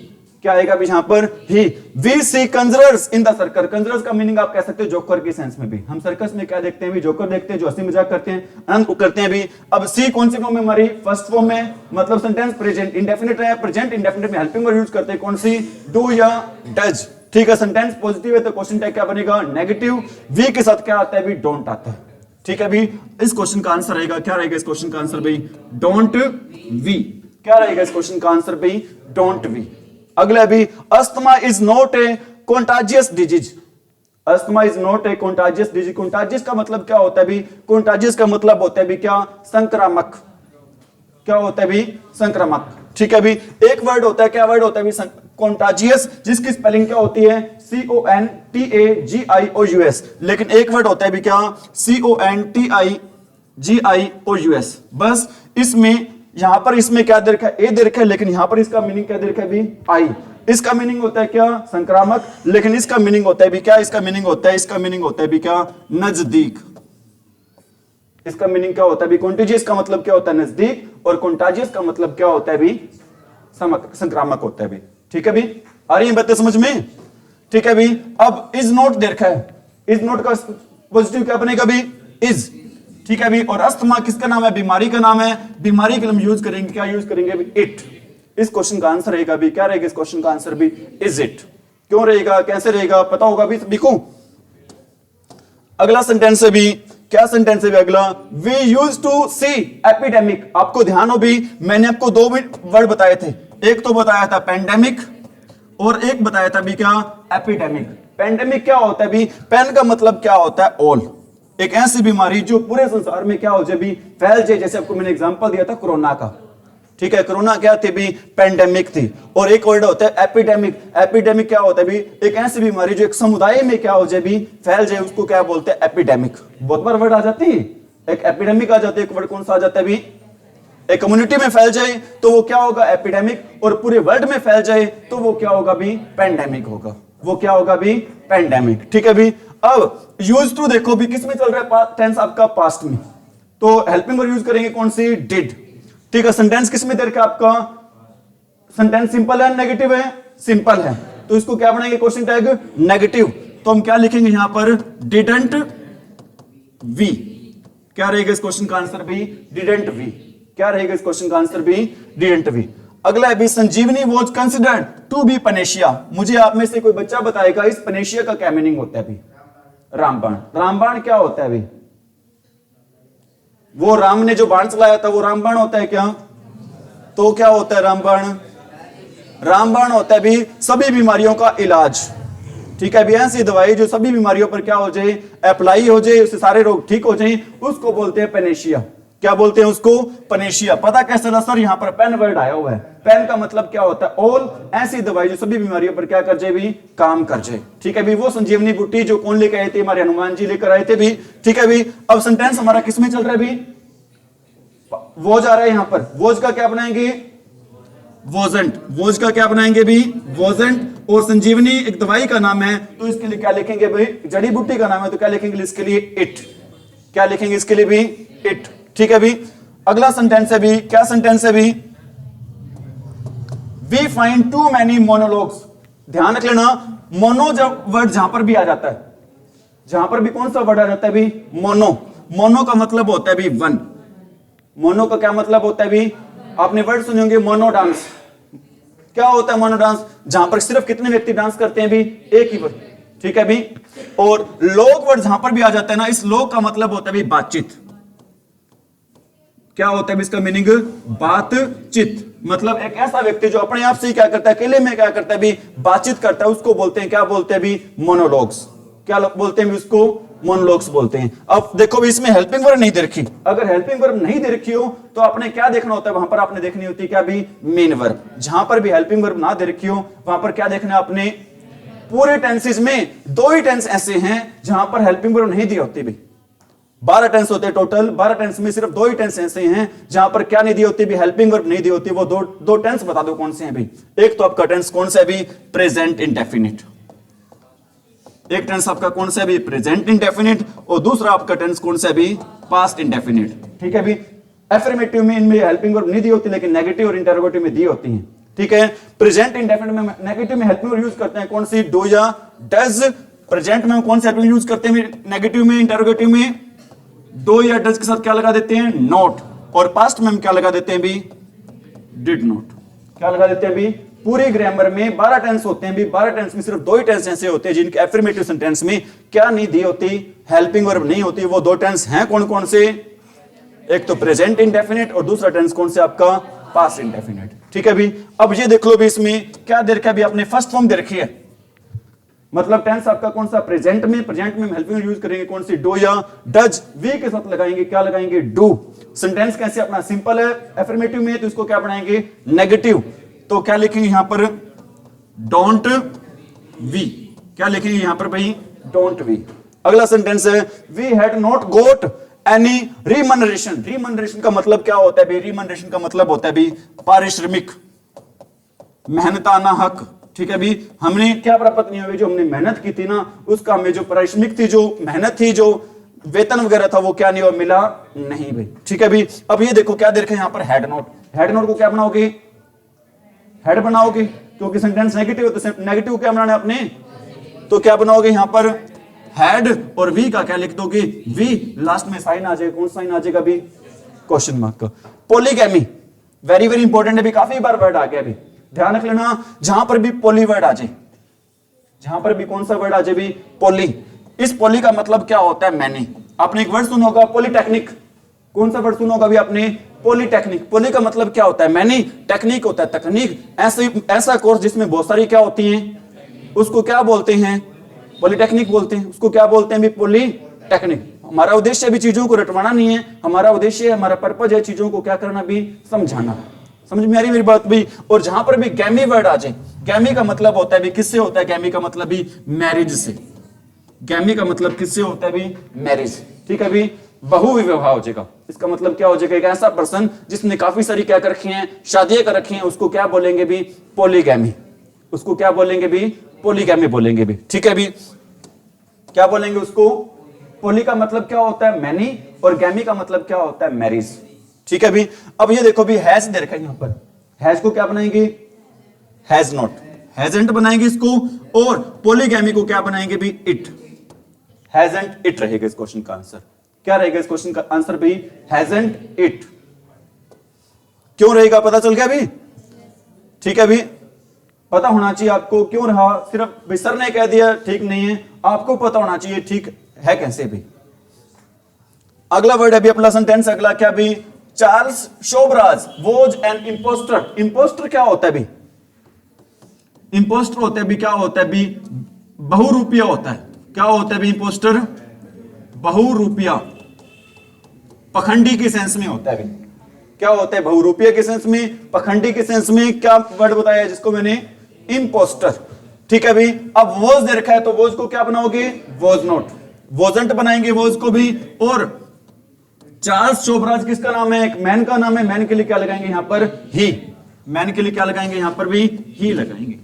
क्या आएगा भी यहां पर? ही। We see conjurers in the circus. Conjurers का मीनिंग आप कह सकते हो जोकर की सेंस में भी। हम सर्कस में क्या देखते हैं भी? जोकर देखते हैं जो हंसी मजाक करते हैं, आनंद को करते हैं भी। अब सी कौन सी फॉर्म में हमारी? फर्स्ट फॉर्म में, मतलब सेंटेंस प्रेजेंट इंडेफिनिट है। प्रेजेंट इंडेफिनिट में हेल्पिंग वर्ब यूज करते हैं कौन सी? डू या डज। ठीक है, सेंटेंस पॉजिटिव है तो क्वेश्चन टैग क्या बनेगा? नेगेटिव। वी के साथ क्या आता है भी? डोंट आता है। ठीक है भी। इस क्वेश्चन का आंसर रहेगा, क्या रहेगा इस क्वेश्चन का आंसर भाई? Don't we. क्या रहेगा इस क्वेश्चन का आंसर भाई? Don't we. अगला भी, asthma is not a contagious disease. Asthma is not a contagious disease. Contagious का मतलब क्या होता है भी? कॉन्टाजियस का मतलब होता है भी क्या? संक्रामक। क्या होता है भी? संक्रामक। ठीक है भी। एक वर्ड होता है, क्या वर्ड होता है भी? कॉन्टाजियस, जिसकी स्पेलिंग क्या होती है? CONTAGIOUS। लेकिन एक वर्ड होता है भी क्या? CONTIGIOUS। बस इसमें यहां पर इसमें क्या दे रखा है? ए दे रखा है, लेकिन यहां पर इसका मीनिंग क्या दे रखा है भी? आई। इसका मीनिंग होता है क्या? संक्रामक। लेकिन इसका मीनिंग होता है भी क्या? इसका मीनिंग होता है, इसका मीनिंग होता है भी क्या? नजदीक। इसका मीनिंग क्या होता है भी? कॉन्टेजियस का मतलब क्या होता है? नजदीक। और कॉन्टाजियस का मतलब क्या होता है भी? संक्रामक होता है भी। ठीक है भी। आ रही है बातें समझ में? ठीक है भी। अब इज नॉट दे रखा है, इज नॉट का पॉजिटिव क्या बनेगा भी? इज। ठीक है भी। और अस्थमा किसका नाम है? बीमारी का नाम है। बीमारी के लिए हम यूज करेंगे, क्या यूज करेंगे भी? इट। इस क्वेश्चन का आंसर रहेगा भी, क्या रहेगा इस क्वेश्चन का आंसर भी? Is it. क्यों रहेगा, कैसे रहेगा, पता होगा भी सभी को। अगला सेंटेंस है भी, क्या सेंटेंस है भी अगला? We use to see epidemic. आपको ध्यान हो भी, मैंने आपको दो वर्ड बताए थे। एक तो बताया था पेंडेमिक और एक बताया था भी क्या? एपिडेमिक। पेंडेमिक क्या होता है भी? पेन का मतलब क्या होता है? ऑल। एक ऐसी बीमारी जो पूरे संसार में क्या हो जाए भी? फैल जाए। जैसे आपको मैंने एग्जांपल दिया था कोरोना का। ठीक है, कोरोना क्या थी भी? पेंडेमिक थी। और एक वर्ड होता है एपिडेमिक। एपिडेमिक क्या होता है भी? एक ऐसी बीमारी जो एक समुदाय में क्या हो जाए भी? फैल जाए, उसको क्या बोलते हैं? एपिडेमिक। बहुत बार वर्ड आ जाती है, एक एपिडेमिक आ जाती है, एक वर्ड कौन सा आ जाता है भी? एक कम्युनिटी में फैल जाए तो वो क्या होगा? एपिडेमिक। और पूरे वर्ल्ड में फैल जाए तो वो क्या होगा भी? पेंडेमिक होगा। वो क्या होगा भी? पेंडेमिक। ठीक है भी। अब यूज टू देखो भी, किस में चल रहा है? टेंस आपका पास्ट में, तो हेल्पिंग वर्ब यूज करेंगे कौन सी? डिड। ठीक है, सेंटेंस किस में दे रखा है आपका? सेंटेंस सिंपल है, नेगेटिव है? सिंपल है, तो इसको क्या बनाएंगे? Question tag negative. तो हम क्या लिखेंगे यहां पर? Didn't we. क्या रहेगा इस क्वेश्चन का आंसर भी? Didn't we. क्या रहेगा इस क्वेश्चन का आंसर भी? Didn't we. अगला है भी, Sanjeevani was considered to be panacea. मुझे आप में से कोई बच्चा बताएगा इस पनेशिया का क्या मीनिंग होता है भी? रामबाण। रामबाण क्या होता है भी? वो राम ने जो बाण चलाया था वो रामबाण होता है क्या? तो क्या होता है रामबाण? रामबाण होता है भी सभी बीमारियों का इलाज। ठीक है भी, ऐसी दवाई जो सभी बीमारियों पर क्या हो जाए? अप्लाई हो जाए, उससे सारे रोग ठीक हो जाए, उसको बोलते हैं पनेशिया। क्या बोलते हैं उसको? पनेशिया। पता कैसे चला सर? यहां पर पेन वर्ड आया हुआ है। पेन का मतलब क्या होता है? ऑल। ऐसी दवाई जो सभी बीमारियों पर क्या कर जाए भी? काम कर जाए। ठीक है भी। वो संजीवनी बूटी जो कौन लेकर आए थे? हमारे हनुमान जी लेकर आए थे भी। ठीक है भी। अब सेंटेंस हमारा किस में चल रहा है भी? वोज आ रहा है यहां पर। वोज का क्या बनाएंगे? वोजेंट। वोज का क्या बनाएंगे भी? वोजेंट। और संजीवनी एक दवाई का नाम है तो इसके लिए क्या लिखेंगे भाई? जड़ी बूटी का नाम है तो क्या लिखेंगे इसके लिए? इट। क्या लिखेंगे इसके लिए भी? इट। ठीक है भी। अगला सेंटेंस है भी, क्या सेंटेंस है भी? We find too many monologues. ध्यान रख लेना, मोनो जब वर्ड जहां पर भी आ जाता है, जहां पर भी कौन सा वर्ड आ जाता है भी? मोनो। मोनो का मतलब होता है भी वन। मोनो का क्या मतलब होता है भी? आपने वर्ड सुने होंगे मोनो डांस। क्या होता है मोनो डांस? जहां पर सिर्फ कितने व्यक्ति डांस करते हैं भी? एक ही वर्ड। ठीक है भी। और लोग वर्ड जहां पर भी आ जाता है ना, इस लोग का मतलब होता है भी बातचीत। क्या होता है इसका मीनिंग? बातचीत। मतलब एक ऐसा व्यक्ति जो अपने आप से ही क्या करता है? अकेले में क्या करता है भी? बातचीत करता है, उसको बोलते हैं, क्या बोलते हैं भी? मोनोलॉग्स। क्या बोलते हैं भी उसको? मोनोलॉग्स बोलते हैं। अब देखो भी इसमें हेल्पिंग वर्ब नहीं दे रखी, अगर हेल्पिंग वर्ब नहीं दे रखी हो तो आपने क्या देखना होता है, वहां पर आपने देखनी होती है क्या भी मेन वर्ब। जहां पर भी हेल्पिंग वर्ब ना दे रखी हो वहां पर क्या देखना है आपने, पूरे टेंसेस में 2 ही टेंस ऐसे हैं जहां पर हेल्पिंग वर्ब नहीं दी होती भी। 12 टेंस होते हैं टोटल, 12 टेंस में सिर्फ 2 ही टेंस ऐसे हैं जहां पर क्या नहीं दी होती भी, हेल्पिंग वर्ब नहीं दी होती। वो दो टेंस बता दो कौन से हैं भी। एक तो आपका टेंस कौन सा है भी, प्रेजेंट इंडेफिनिट। एक टेंस आपका कौन सा है भी, प्रेजेंट इंडेफिनिट, और दूसरा आपका टेंस कौन सा है भी, पास्ट इंडेफिनिट। ठीक है भी, एफर्मेटिव में इनमें हेल्पिंग वर्ब नहीं दी होती, लेकिन नेगेटिव और इंटरोगेटिव में दी होती हैं। ठीक है, प्रेजेंट इंडेफिनिट में नेगेटिव में हेल्पिंग वर्ब यूज करते हैं कौन सी, डू या डज। प्रेजेंट में कौन सी हेल्पिंग यूज करते हैं नेगेटिव में, इंटरोगेटिव में डू या डज के साथ क्या लगा देते हैं, नॉट। और पास्ट में हम क्या लगा देते हैं भी, डिड नॉट। क्या लगा देते हैं भी, पूरी ग्रामर में 12 टेंस होते हैं भी, 12 टेंस में सिर्फ 2 ही टेंस ऐसे होते हैं जिनके एफर्मेटिव सेंटेंस में क्या नहीं दी होती, हेल्पिंग वर्ब नहीं होती। वो 2 टेंस हैं कौन कौन से, एक तो प्रेजेंट इंडेफिनिट और दूसरा टेंस कौन से आपका, पास्ट इंडेफिनिट। ठीक है भी, अब ये देख लो भी इसमें क्या दे रखा है भी, आपने फर्स्ट फॉर्म दे रखी है, मतलब टेंस आपका कौन सा, प्रेजेंट में हम हेल्पिंग यूज करेंगे कौन सी, डू या डज। वी के साथ लगाएंगे क्या लगाएंगे, डू। सेंटेंस कैसे अपना सिंपल है, एफर्मेटिव में तो इसको क्या बनाएंगे, नेगेटिव। तो क्या लिखेंगे यहां पर, डोंट वी। क्या लिखेंगे यहां पर भाई, डोंट वी। अगला सेंटेंस है, we had not got any remuneration. Remuneration का मतलब क्या होता है भाई, रिमनरेशन का मतलब होता है भाई पारिश्रमिक, मेहनताना हक। ठीक है भी, हमने क्या प्राप्त नहीं हुई, जो हमने मेहनत की थी ना उसका हमें जो पारिश्रमिक थी, जो मेहनत थी, जो वेतन वगैरह था वो क्या नहीं हुआ, मिला नहीं भाई। ठीक है भी, अब ये देखो क्या देखा यहां पर, हैड नॉट। हैड नॉट को क्या बनाओगे, हेड बनाओगे, क्योंकि सेंटेंस नेगेटिव है तो नेगेटिव क्या बनाना है आपने, तो क्या बनाओगे यहां पर, हैड और वी का क्या लिख दोगे, वी। लास्ट में साइन आ जाएगा, कौन साइन आ जाएगा भी, क्वेश्चन मार्क का। पॉलीगैमी वेरी वेरी इंपॉर्टेंट है भी, काफी बार वर्ड आ गया भी, ध्यान रख लेना। जहां पर भी पॉली वर्ड आ जाए, जहां पर भी कौन सा वर्ड आ जाए भी, पॉली। इस पॉली का मतलब क्या होता है, मैंने। आपने एक वर्ड सुना होगा पॉलीटेक्निक, कौन सा वर्ड सुना होगा भी आपने, पॉलीटेक्निक। पॉली का मतलब क्या होता है, मैनी। टेक्निक होता है तकनीक। ऐसा कोर्स जिसमें बहुत सारी क्या होती हैं, उसको क्या बोलते हैं, पॉलीटेक्निक बोलते हैं। उसको क्या बोलते हैं भी, पॉलीटेक्निक। हमारा उद्देश्य भी चीजों को रटवाना नहीं है, हमारा उद्देश्य, हमारा पर्पज है चीजों को क्या करना भी, समझाना। समझ में आ रही मेरी बात भी। और जहां पर भी गैमी वर्ड आ जाए, गैमी का मतलब होता है भी, किससे होता है, गैमी का मतलब भी मैरिज से। गैमी का मतलब किससे होता है भी, मैरिज। ठीक है भी, बहु विवाह हो जाएगा। इसका मतलब क्या हो जाएगा, एक ऐसा पर्सन जिसने काफी सारी क्या कर रखी हैं, शादियां कर रखी हैं, उसको क्या बोलेंगे भी, पॉलीगैमी। उसको क्या बोलेंगे भी, पॉलीगैमी बोलेंगे भी। ठीक है भी, क्या बोलेंगे उसको, पॉली का मतलब क्या होता है, मैनी, और गैमी का मतलब क्या होता है, मैरिज। ठीक है भी, अब ये देखो भी, हैज दे रखा है यहां पर, हैज को क्या बनाएंगे, हैज नॉट, हैजंट बनाएंगे इसको, और पॉलीगैमी को क्या बनाएंगे भी, इट। हैजंट इट रहेगा इस क्वेश्चन का आंसर। क्या रहेगा इस क्वेश्चन का आंसर भी, हैजंट इट। क्यों रहेगा, पता चल गया भी। ठीक है भी, पता होना चाहिए आपको क्यों रहा, सिर्फ सर ने कह दिया ठीक नहीं है, आपको पता होना चाहिए ठीक है कैसे भी। अगला वर्ड है भी अपना सेंटेंस, अगला क्या भी, Charles Sobhraj was an impostor. Impostor क्या होता है भी, इम्पोस्टर होता है भी, क्या होता है भी, बहुरूपिया होता है। क्या होता है भी इम्पोस्टर, बहुरूपिया, पखंडी के सेंस में होता है। क्या होता है, बहुरूपिया के सेंस में, पखंडी के सेंस में। क्या वर्ड बताया जिसको मैंने, इम्पोस्टर। ठीक है भाई, अब वॉज दे रखा है तो वॉज को क्या बनाओगे, वॉज नॉट। वॉजंट बनाएंगे वॉज को भी। और चार्ल्स शोबराज किसका नाम है, एक मैन का नाम है, मैन के लिए क्या लगाएंगे यहां पर, ही। मैन के लिए क्या लगाएंगे यहां पर भी, ही लगाएंगे।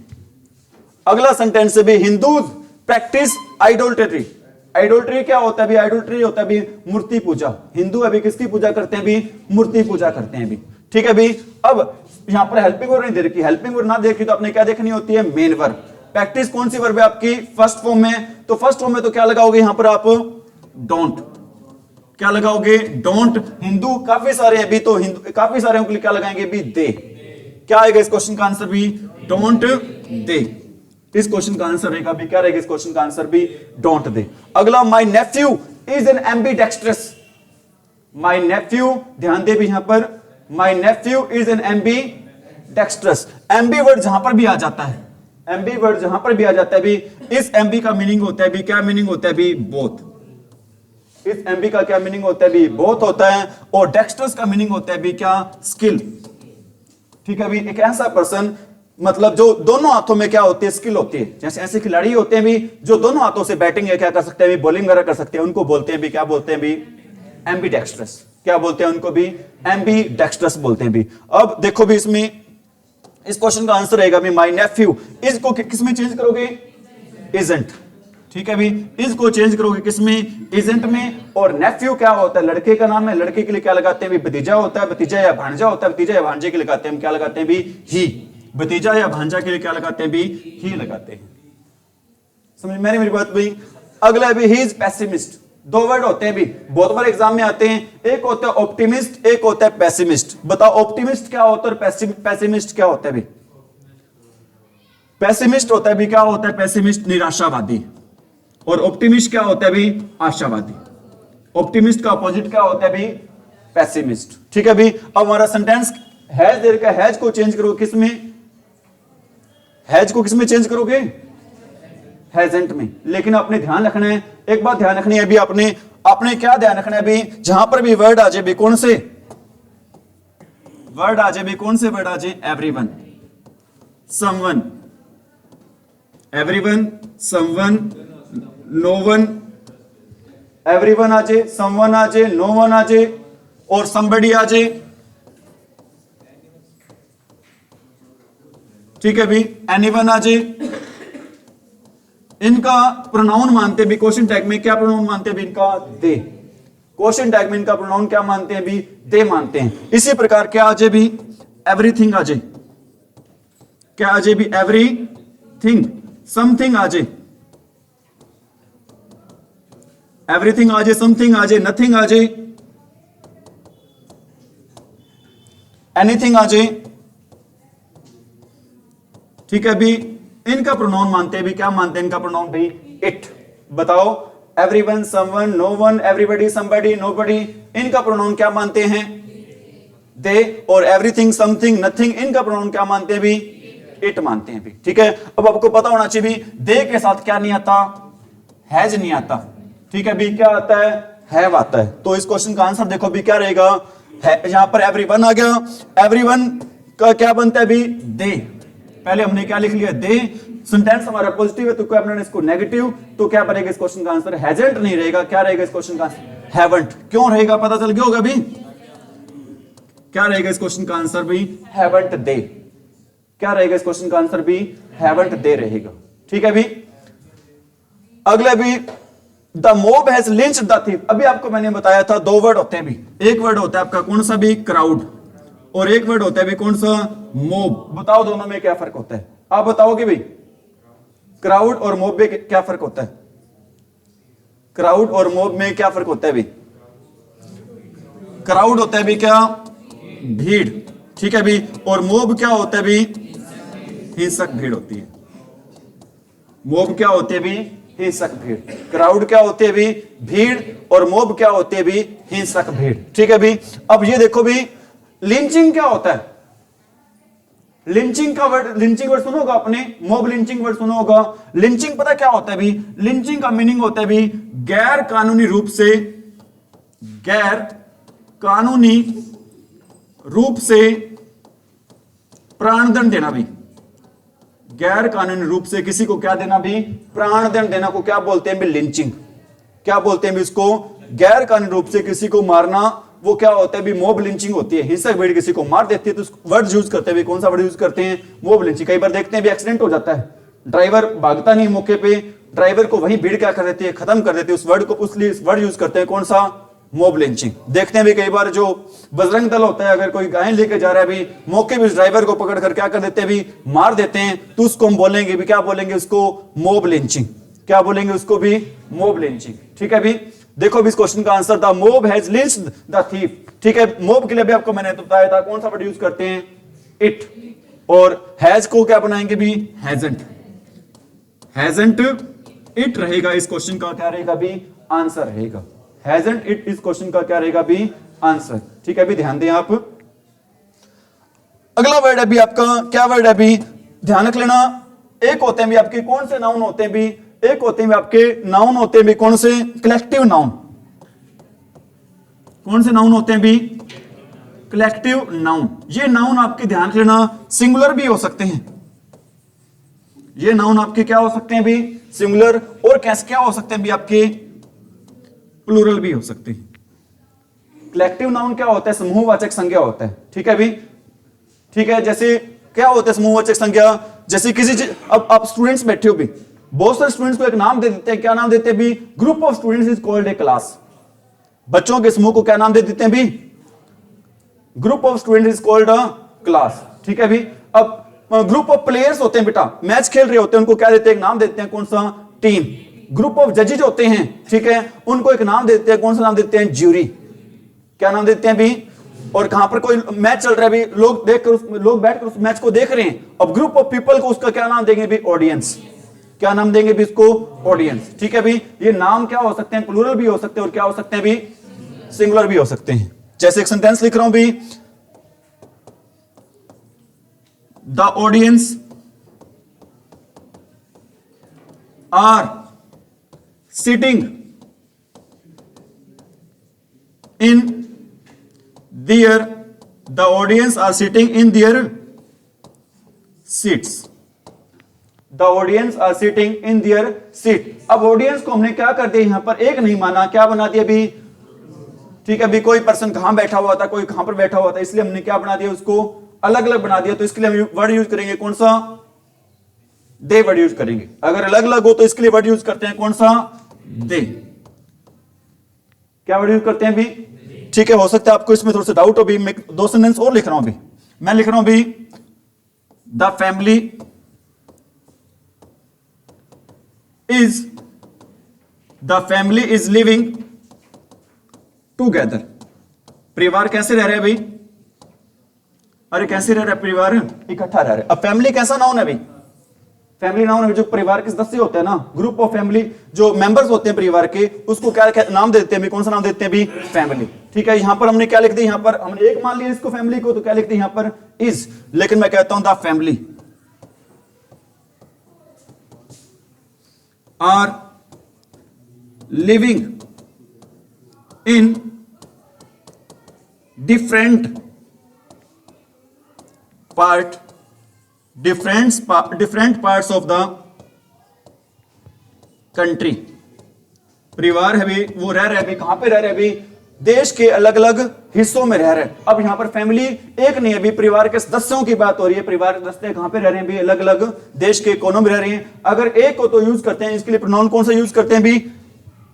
अगला सेंटेंस है भी, हिंदूज प्रैक्टिस आइडोल्ट्री। आइडोल्ट्री क्या होता है भी, आइडोल्ट्री होता है भी मूर्ति पूजा। हिंदू अभी किसकी पूजा करते हैं भी, मूर्ति पूजा करते हैं भी। ठीक है भी, अब यहां पर हेल्पिंग वर्ब नहीं दे रखी, हेल्पिंग वर्ब ना देखी तो आपने क्या देखनी होती है, मेन वर्ब। प्रैक्टिस कौन सी वर्ब है आपकी, फर्स्ट फॉर्म में, तो फर्स्ट फॉर्म में तो क्या लगाओगे यहां पर आप, डोंट। क्या लगाओगे, डोंट। हिंदू काफी सारे हैं भी, तो हिंदू काफी सारे के लिए क्या लगाएंगे भी, दे। क्या आएगा इस क्वेश्चन का आंसर भी, डोंट दे। इस क्वेश्चन का आंसर रहेगा भी, क्या रहेगा इस क्वेश्चन का आंसर भी, डोंट दे। अगला, my nephew is an ambidextrous. My nephew, ध्यान दे भी यहां पर, my nephew is an ambidextrous. Ambi word जहां पर भी आ जाता है, एम्बी वर्ड जहां पर भी आ जाता है भी, इस एम्बी का मीनिंग होता है भी, क्या मीनिंग होता है भी, बोथ। इस एम्बी का क्या मीनिंग होता है भी, बोथ होता है। और डेक्स्ट्रस का मीनिंग होता है भी क्या, स्किल। ठीक है भी, एक ऐसा पर्सन मतलब जो दोनों हाथों में क्या होती है, स्किल होती है। जैसे ऐसे खिलाड़ी होते हैं भी जो दोनों हाथों से बैटिंग है क्या कर सकते हैं भी, बॉलिंग वगैरह कर सकते हैं, उनको बोलते हैं भी क्या बोलते हैं भी, एम्बी डेक्स्ट्रस। क्या बोलते हैं उनको भी, एम्बी डेक्स्ट्रस बोलते हैं भी। अब देखो भी इसमें इस क्वेश्चन का आंसर रहेगा भी माय नेफ्यू, इसको किसमें चेंज करोगे, इजंट। ठीक है भी, इसको चेंज करोगे किसमें, इजंट में। और नेफ्यू क्या होता है, लड़के का नाम है, लड़के के लिए क्या लगाते हैं भी, भतीजा होता है, भतीजा या भांजा होता है, भतीजा या भांजे के लिए लगाते हैं हम क्या लगाते हैं भी, ही। भतीजा या भांजा के लिए क्या लगाते हैं भी, ही लगाते हैं। समझ में मेरी बात भाई। अगला भी, ही इज पेसिमिस्ट। दो वर्ड होते हैं भी, बहुत बार एग्जाम में आते हैं, एक होता है ऑप्टिमिस्ट, एक होता है पेसिमिस्ट। बताओ ऑप्टिमिस्ट क्या होता है और पेसिमिस्ट क्या होता है भी। पेसिमिस्ट होता है भी क्या होता है, पेसिमिस्ट निराशावादी। और ऑप्टिमिस्ट क्या होता है भी, आशावादी। ऑप्टिमिस्ट का अपोजिट क्या होता है भी, पेसिमिस्ट। ठीक है भी। अब हमारा सेंटेंस हैज देर का, हैज को चेंज करो किसमें, हैज को किसमें चेंज करोगे, हैजंट में। लेकिन अपने ध्यान रखना है, एक बात ध्यान रखनी है अभी आपने क्या ध्यान रखना है अभी, जहां पर भी वर्ड आ जाए भी, कौन से वर्ड आ जाए भी, कौन से वर्ड आ जाए, everyone, someone, everyone, someone, no one. Everyone आ जाए, समवन आ जाए, नो वन आ जाए और समबडी आ जाए। ठीक है भी, एनीवन आ जाए। इनका प्रोनाउन मानते भी, क्वेश्चन टैग में क्या प्रोनाउन मानते हैं भी इनका, दे। क्वेश्चन टैग में इनका प्रोनाउन क्या मानते हैं भी, दे मानते हैं। इसी प्रकार क्या आ जाए भी, एवरीथिंग आ जाए, क्या आ जाए भी, एवरीथिंग। समथिंग आ जाए, एवरीथिंग आ जाए, समथिंग आ जाए, नथिंग आ जाए, एनीथिंग आ जाए। ठीक है भी, इनका प्रोनाउन मानते हैं भी, क्या मानते हैं इनका प्रोनाउन भी, इट। बताओ everyone, someone, no one, everybody, somebody, nobody, इनका प्रोनाउन क्या मानते हैं, दे। और एवरीथिंग, समथिंग, नथिंग, इनका प्रोनाउन क्या मानते हैं भी, इट मानते हैं भी। ठीक है। अब आपको पता होना चाहिए भी, दे के साथ क्या नहीं आता, हैज नहीं आता। ठीक है भी, क्या आता है, हैव आता है। तो इस क्वेश्चन का आंसर देखो भी क्या रहेगा, यहां पर एवरीवन आ गया, एवरीवन का क्या बनता है भी, दे। पहले हमने क्या लिख लिया, दे। सेंटेंस हमारा पॉजिटिव है तो क्या बनाना इसको नेगेटिव, तो क्या बनेगा इस क्वेश्चन का आंसर, हैजंट नहीं रहेगा। क्या रहेगा इस क्वेश्चन का आंसर, हैवंट। क्यों रहेगा पता चल गया होगा भी, क्या रहेगा इस क्वेश्चन का आंसर भी, हैवंट दे। क्या रहेगा इस क्वेश्चन का आंसर भी, हैवंट दे रहेगा। ठीक है भी। अगला भी, the mob has lynched the thief. अभी आपको मैंने बताया था दो वर्ड होते हैं भी, एक वर्ड होता है आपका कौन सा भी, क्राउड, और एक वर्ड होता है भी कौन सा, मोब। बताओ दोनों में क्या फर्क होता है, आप बताओगे भाई, क्राउड और मोब में क्या फर्क होता है, क्राउड और मोब में क्या फर्क होता है भी। क्राउड होता है भी क्या, भीड़। ठीक है भी। और मोब क्या होता है भी, हिंसक भीड़ होती है। मोब क्या होती है भी, हिंसक भीड़। क्राउड क्या होती है भी, भीड़, और मोब क्या होती है भी, हिंसक भीड़। ठीक है भी। अब ये देखो भी, लिंचिंग क्या होता है, लिंचिंग का वर्ड, लिंचिंग वर्ड सुना होगा आपने, मोब लिंचिंग वर्ड सुना होगा। लिंचिंग पता क्या होता है भी, लिंचिंग का मीनिंग होता है भी, गैर कानूनी रूप से, गैर कानूनी रूप से प्राणदंड देना भी। गैर कानूनी रूप से किसी को क्या देना भी, प्राणदंड देना को क्या बोलते हैं भी, लिंचिंग। क्या बोलते हैं भी इसको, गैर कानूनी रूप से किसी को मारना, वो क्या होता है भी, मोब लिंचिंग होती है। हिंसक भीड़ किसी को मार देती है तो वर्ड यूज करते हैं, कौन सा वर्ड यूज करते हैं, मोब लिंचिंग। कई बार देखते हैं भी एक्सीडेंट हो जाता है, ड्राइवर भागता नहीं मौके पे, ड्राइवर को वही भीड़ क्या कर देती है, खत्म कर देती है। उस वर्ड को, उसलिए इस वर्ड यूज करते हैं कौन सा, मोब लिंचिंग। देखते हैं भी कई बार जो बजरंग दल होता है, अगर कोई गाय लेके जा रहा है भी, मौके पे उस ड्राइवर को पकड़ कर क्या कर देते हैं भी, मार देते हैं, तो उसको हम बोलेंगे भी, क्या बोलेंगे उसको, मोब लिंचिंग। क्या बोलेंगे उसको भी, मोब लिंचिंग। ठीक है भी। देखो भी इस क्वेश्चन का आंसर था, mob has lynched the thief. ठीक है। मोब के लिए भी आपको मैंने बताया था कौन सा वर्ड यूज करते हैं, इट। और हैज को क्या बनाएंगे भी, हैजंट। हैजंट इट रहेगा इस क्वेश्चन का, क्या रहेगा भी, आंसर रहेगा। हैजंट इट इस क्वेश्चन का क्या रहेगा भी, आंसर। ठीक है भी, ध्यान दें आप। अगला वर्ड है भी आपका, क्या वर्ड है भी, ध्यान रख लेना। एक होते हैं भी आपके कौन से नाउन होते हैं भी, एक होते हैं भी आपके नाउन होते हैं भी कौन से, कलेक्टिव नाउन। कौन से नाउन होते हैं भी? Collective noun. ये नाउन आपके ध्यान रखना सिंगुलर भी हो सकते हैं, ये नाउन आपके क्या हो सकते हैं भी? सिंगुलर। और कैसे क्या हो सकते हैं भी? आपके प्लूरल भी हो सकते हैं। कलेक्टिव नाउन क्या होता है? समूहवाचक संज्ञा होता है, ठीक है भी? ठीक है, जैसे क्या होता है समूहवाचक संज्ञा? जैसे किसी अब आप स्टूडेंट्स बैठे हो भी, बहुत सारे स्टूडेंट्स को एक नाम दे देते हैं, क्या नाम देते हैं भी? Group of students is called a class. बच्चों के समूह को क्या नाम दे देते हैं भी? Group of students is called a class, ठीक है भी? अब ग्रुप ऑफ प्लेयर्स होते हैं बेटा, मैच खेल रहे होते हैं, उनको क्या देते हैं? एक नाम देते हैं, कौन सा? टीम। ग्रुप ऑफ जजेज होते हैं, ठीक है, उनको एक नाम देते हैं, कौन सा नाम देते हैं? ज्यूरी। क्या नाम देते हैं भी? और कहां पर कोई मैच चल रहा है भी, लोग बैठकर उस मैच को देख रहे हैं, अब ग्रुप ऑफ पीपल को उसका क्या नाम देंगे भी? ऑडियंस। क्या नाम देंगे भी इसको? ऑडियंस, ठीक है भी? ये नाम क्या हो सकते हैं? प्लूरल भी हो सकते हैं और क्या हो सकते हैं भी? सिंगुलर भी हो सकते हैं। जैसे एक सेंटेंस लिख रहा हूं भी, the audience are sitting in their, the audience are sitting in their seats, the audience are sitting in their seat. अब ऑडियंस को हमने क्या कर दिया? यहां पर एक नहीं माना, क्या बना दिया भी? ठीक है भी, कोई पर्सन कहां बैठा हुआ था, कोई कहां पर बैठा हुआ था, इसलिए हमने क्या बना दिया? उसको अलग अलग बना दिया। तो इसके लिए हम वर्ड यूज करेंगे कौन सा? दे वर्ड यूज करेंगे। अगर अलग अलग हो तो इसके लिए वर्ड यूज करते हैं कौन सा? दे। क्या वर्ड यूज करते हैं भी? ठीक है, हो सकता है आपको इसमें थोड़ा सा डाउट हो भी। मैं 2 सेंटेंस और लिख रहा हूं भी। मैं लिख रहा हूं भी, the family is living together. परिवार कैसे रह रहे हैं भाई? अरे कैसे रह रहा है परिवार? इकट्ठा रह रहे हैं। अब फैमिली कैसा नाउन है भाई? फैमिली नाउन है जो परिवार के सदस्य होते हैं ना, ग्रुप ऑफ फैमिली, जो मेंबर्स होते हैं परिवार के, उसको क्या नाम देते हैं? कौन सा नाम देते हैं भी? फैमिली। ठीक है, यहां पर हमने क्या लिख दिया? यहां पर हमने एक मान लिया इसको फैमिली को, तो क्या लिख दिया यहां पर? इज। लेकिन मैं कहता हूं the family are living in different parts of the country। परिवार है भी, वो रह रहे हैं भी, कहां पे रह रहे हैं भी? देश के अलग अलग हिस्सों में रह रहे हैं। अब यहां पर फैमिली एक नहीं है भी, परिवार के सदस्यों की बात हो रही है। परिवार के सदस्य कहां पे रह रहे हैं भी? अलग अलग देश के कोनों में रह रहे हैं। अगर एक हो तो यूज करते हैं, इसके लिए प्रोनाउन कौन सा यूज करते हैं भी?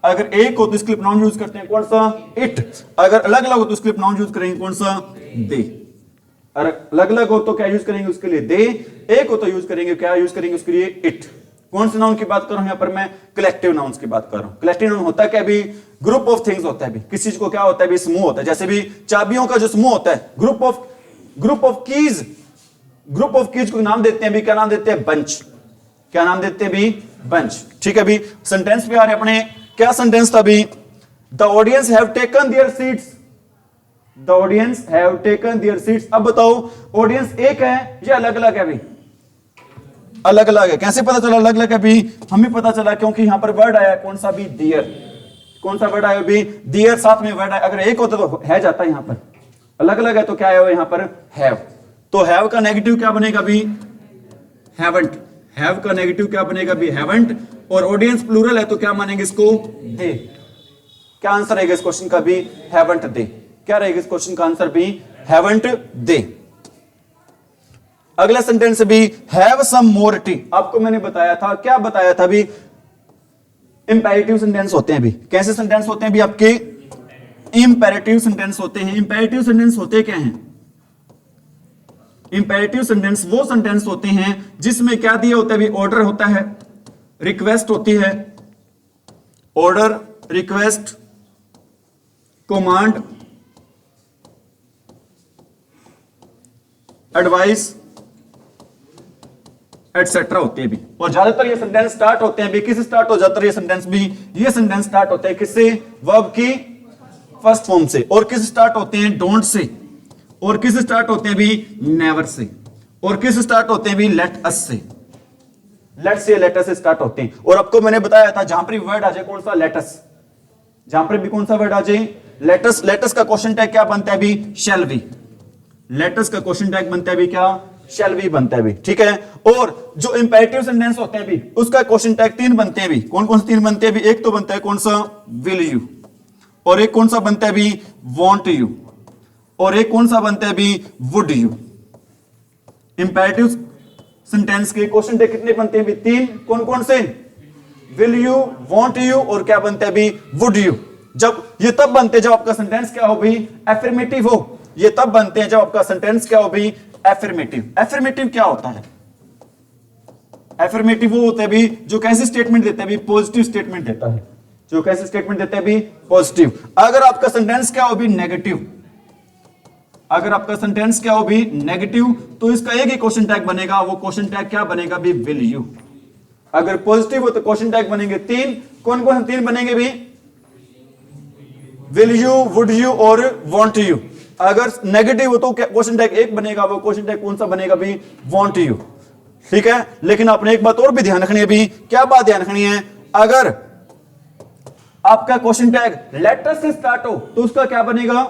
अगर एक हो तो इसके लिए प्रोनाउन यूज करते हैं कौन सा? इट। अगर अलग अलग हो तो इसके लिए प्रोनाउन यूज करेंगे कौन सा? दे। अगर अलग अलग हो तो क्या यूज करेंगे उसके लिए? दे। एक हो तो यूज करेंगे क्या? यूज करेंगे उसके लिए इट। कौन से नाउन की बात कर रहा हूं यहां पर? मैं कलेक्टिव नाउन्स की बात कर रहा हूं। कलेक्टिव नाउन होता है क्या भी? ग्रुप ऑफ थिंग्स होता है भी। किसी चीज को क्या होता है भी? समूह होता है। जैसे भी चाबियों का जो समूह होता है, ग्रुप ऑफ कीज को नाम देते हैं भी, क्या नाम देते हैं? बंच। क्या नाम देते हैं भी? बंच। ठीक है भी, सेंटेंस पे आ रहे अपने। क्या सेंटेंस था भी? The audience have taken there seats, the audience have taken there seats. अब बताओ, ऑडियंस एक है या अलग अलग है भी? अलग अलग है। कैसे पता चला अलग अलग है भी? हमें पता चला क्योंकि यहां पर वर्ड आया कौन सा भी? देयर। कौन सा वर्ड आया भी? देयर। साथ में वर्ड आया। अगर एक होता तो है जाता, यहां पर अलग अलग है तो क्या आया यहां पर? हैव। तो हैव का नेगेटिव क्या बनेगा भी? हैवंट। हैव का नेगेटिव क्या बनेगा भी? हैवंट। और ऑडियंस प्लूरल है तो क्या मानेंगे इसको? दे। क्या आंसर रहेगा इस क्वेश्चन का भी? हैवंट दे। क्या रहेगा इस क्वेश्चन का आंसर भी? हैवंट दे। अगला सेंटेंस भी, हैव सम मोर टी। आपको मैंने बताया था, क्या बताया था भी? इंपेरेटिव सेंटेंस होते हैं भी। कैसे सेंटेंस होते हैं भी आपके? इंपेरेटिव सेंटेंस होते हैं। इंपेरेटिव सेंटेंस होते क्या हैं? इंपेरेटिव सेंटेंस वो सेंटेंस होते हैं जिसमें क्या दिया होता है भी? ऑर्डर होता है, रिक्वेस्ट होती है, order, request, command, advice, etcetera होते हैं भी। और ज्यादातर ये सेंटेंस स्टार्ट होते हैं भी किससे स्टार्ट हो जाता है? ये सेंटेंस भी, ये सेंटेंस स्टार्ट होते हैं किससे? वर्ब की फर्स्ट फॉर्म से। और किस स्टार्ट होते हैं? Don't say. और किस स्टार्ट होते हैं भी? Never say. और किस स्टार्ट होते हैं भी? लेट अस से। लेट से, लेटर से स्टार्ट होते हैं। और आपको मैंने बताया था जहां पर भी वर्ड आ जाए कौन सा? Let us. जहां पर भी कौन सा वर्ड आ जाए? लेटस का क्वेश्चन टैग क्या बनता है अभी? Shall be. लेटस का क्वेश्चन टैग बनता है अभी क्या? शैल बी बनता है अभी, ठीक है। और जो इंपेरेटिव सेंटेंस होते हैं अभी, उसका क्वेश्चन टैग 3 बनते हैं अभी। कौन कौन से 3 बनते हैं अभी? एक तो बनता है कौन सा? Will you. और एक कौन सा बनता है अभी? Want you. और एक कौन सा बनता है अभी? Would you. इंपेरेटिव सेंटेंस के क्वेश्चन टैग कितने बनते हैं अभी? 3। कौन कौन से? विल यू, वॉन्ट यू, और क्या बनता है अभी? Would you. जब ये तब बनते हैं जब आपका सेंटेंस क्या हो भी? एफर्मेटिव हो। ये तब बनते हैं जब आपका सेंटेंस क्या हो भी? एफर्मेटिव। एफर्मेटिव क्या होता है? एफर्मेटिव वो होता है भी जो कैसे स्टेटमेंट देता है भी? पॉजिटिव स्टेटमेंट देता है। जो कैसे स्टेटमेंट देता है भी? पॉजिटिव। अगर आपका सेंटेंस क्या हो भी? नेगेटिव। अगर आपका सेंटेंस क्या हो भी? नेगेटिव, तो इसका एक ही क्वेश्चन टैग बनेगा। वो क्वेश्चन टैग क्या बनेगा भी? Will you. अगर पॉजिटिव हो तो क्वेश्चन टैग बनेंगे 3। कौन कौन से 3 बनेंगे भी? विल यू, वुड यू और वॉन्ट यू। अगर नेगेटिव हो तो क्वेश्चन टैग 1 बनेगा। वो क्वेश्चन टैग कौन सा बनेगा भी? वॉन्ट यू, ठीक है। लेकिन आपने एक बात और भी ध्यान रखनी है भी। क्या बात ध्यान रखनी है? अगर आपका क्वेश्चन टैग लेटर से स्टार्ट हो तो उसका क्या बनेगा?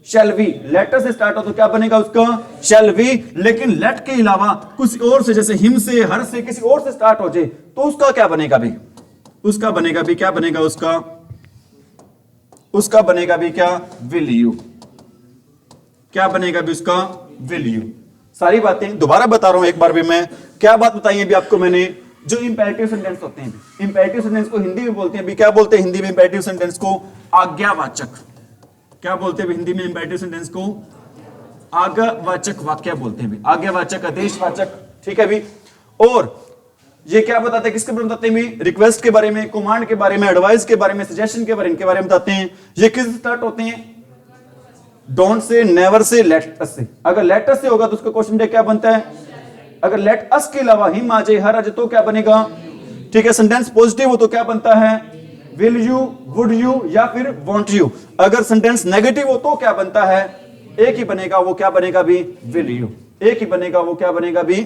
Shall be. लेटर से स्टार्ट हो तो क्या बनेगा उसका? Shall be. लेकिन लेट के अलावा कुछ और से, जैसे हिम से, हर से, किसी और से स्टार्ट हो जाए तो उसका क्या बनेगा भी? उसका बनेगा भी क्या बनेगा उसका? उसका बनेगा भी क्या? Will you. क्या बनेगा भी उसका? Will you. सारी बातें दोबारा बता रहा हूं एक बार भी। मैं क्या बात बताई है भी आपको मैंने? जो इंपेरेटिव सेंटेंस होते हैं, इंपेरेटिव सेंटेंस को हिंदी में बोलते हैं भी, क्या बोलते हैं हिंदी में इंपेरेटिव सेंटेंस को? आज्ञावाचक। क्या बोलते हैं हिंदी में इंपेरेटिव सेंटेंस को? आज्ञावाचक वाक्य बोलते हैं भी। आज्ञावाचक, आदेशवाचक, ठीक है भी। और ये क्या बताते हैं? किसके बारे में बताते हैं भी? रिक्वेस्ट के बारे में, कमांड के बारे में, एडवाइस के बारे में, सजेशन के बारे में बताते हैं। ये किस स्टार्ट होते हैं? Don't say, never say, let us से। अगर लेट अस से होगा तो उसका क्वेश्चन टैग क्या बनता है? अगर लेट अस के अलावा हिम आ जाए, हर आ जाए तो क्या बनेगा? ठीक है। सेंटेंस पॉजिटिव हो तो क्या बनता है? विल यू, वुड यू या फिर वॉन्ट यू। अगर सेंटेंस नेगेटिव हो तो क्या बनता है? एक ही बनेगा। वो क्या बनेगा भी? Will you. एक ही बनेगा। वो क्या बनेगा भी?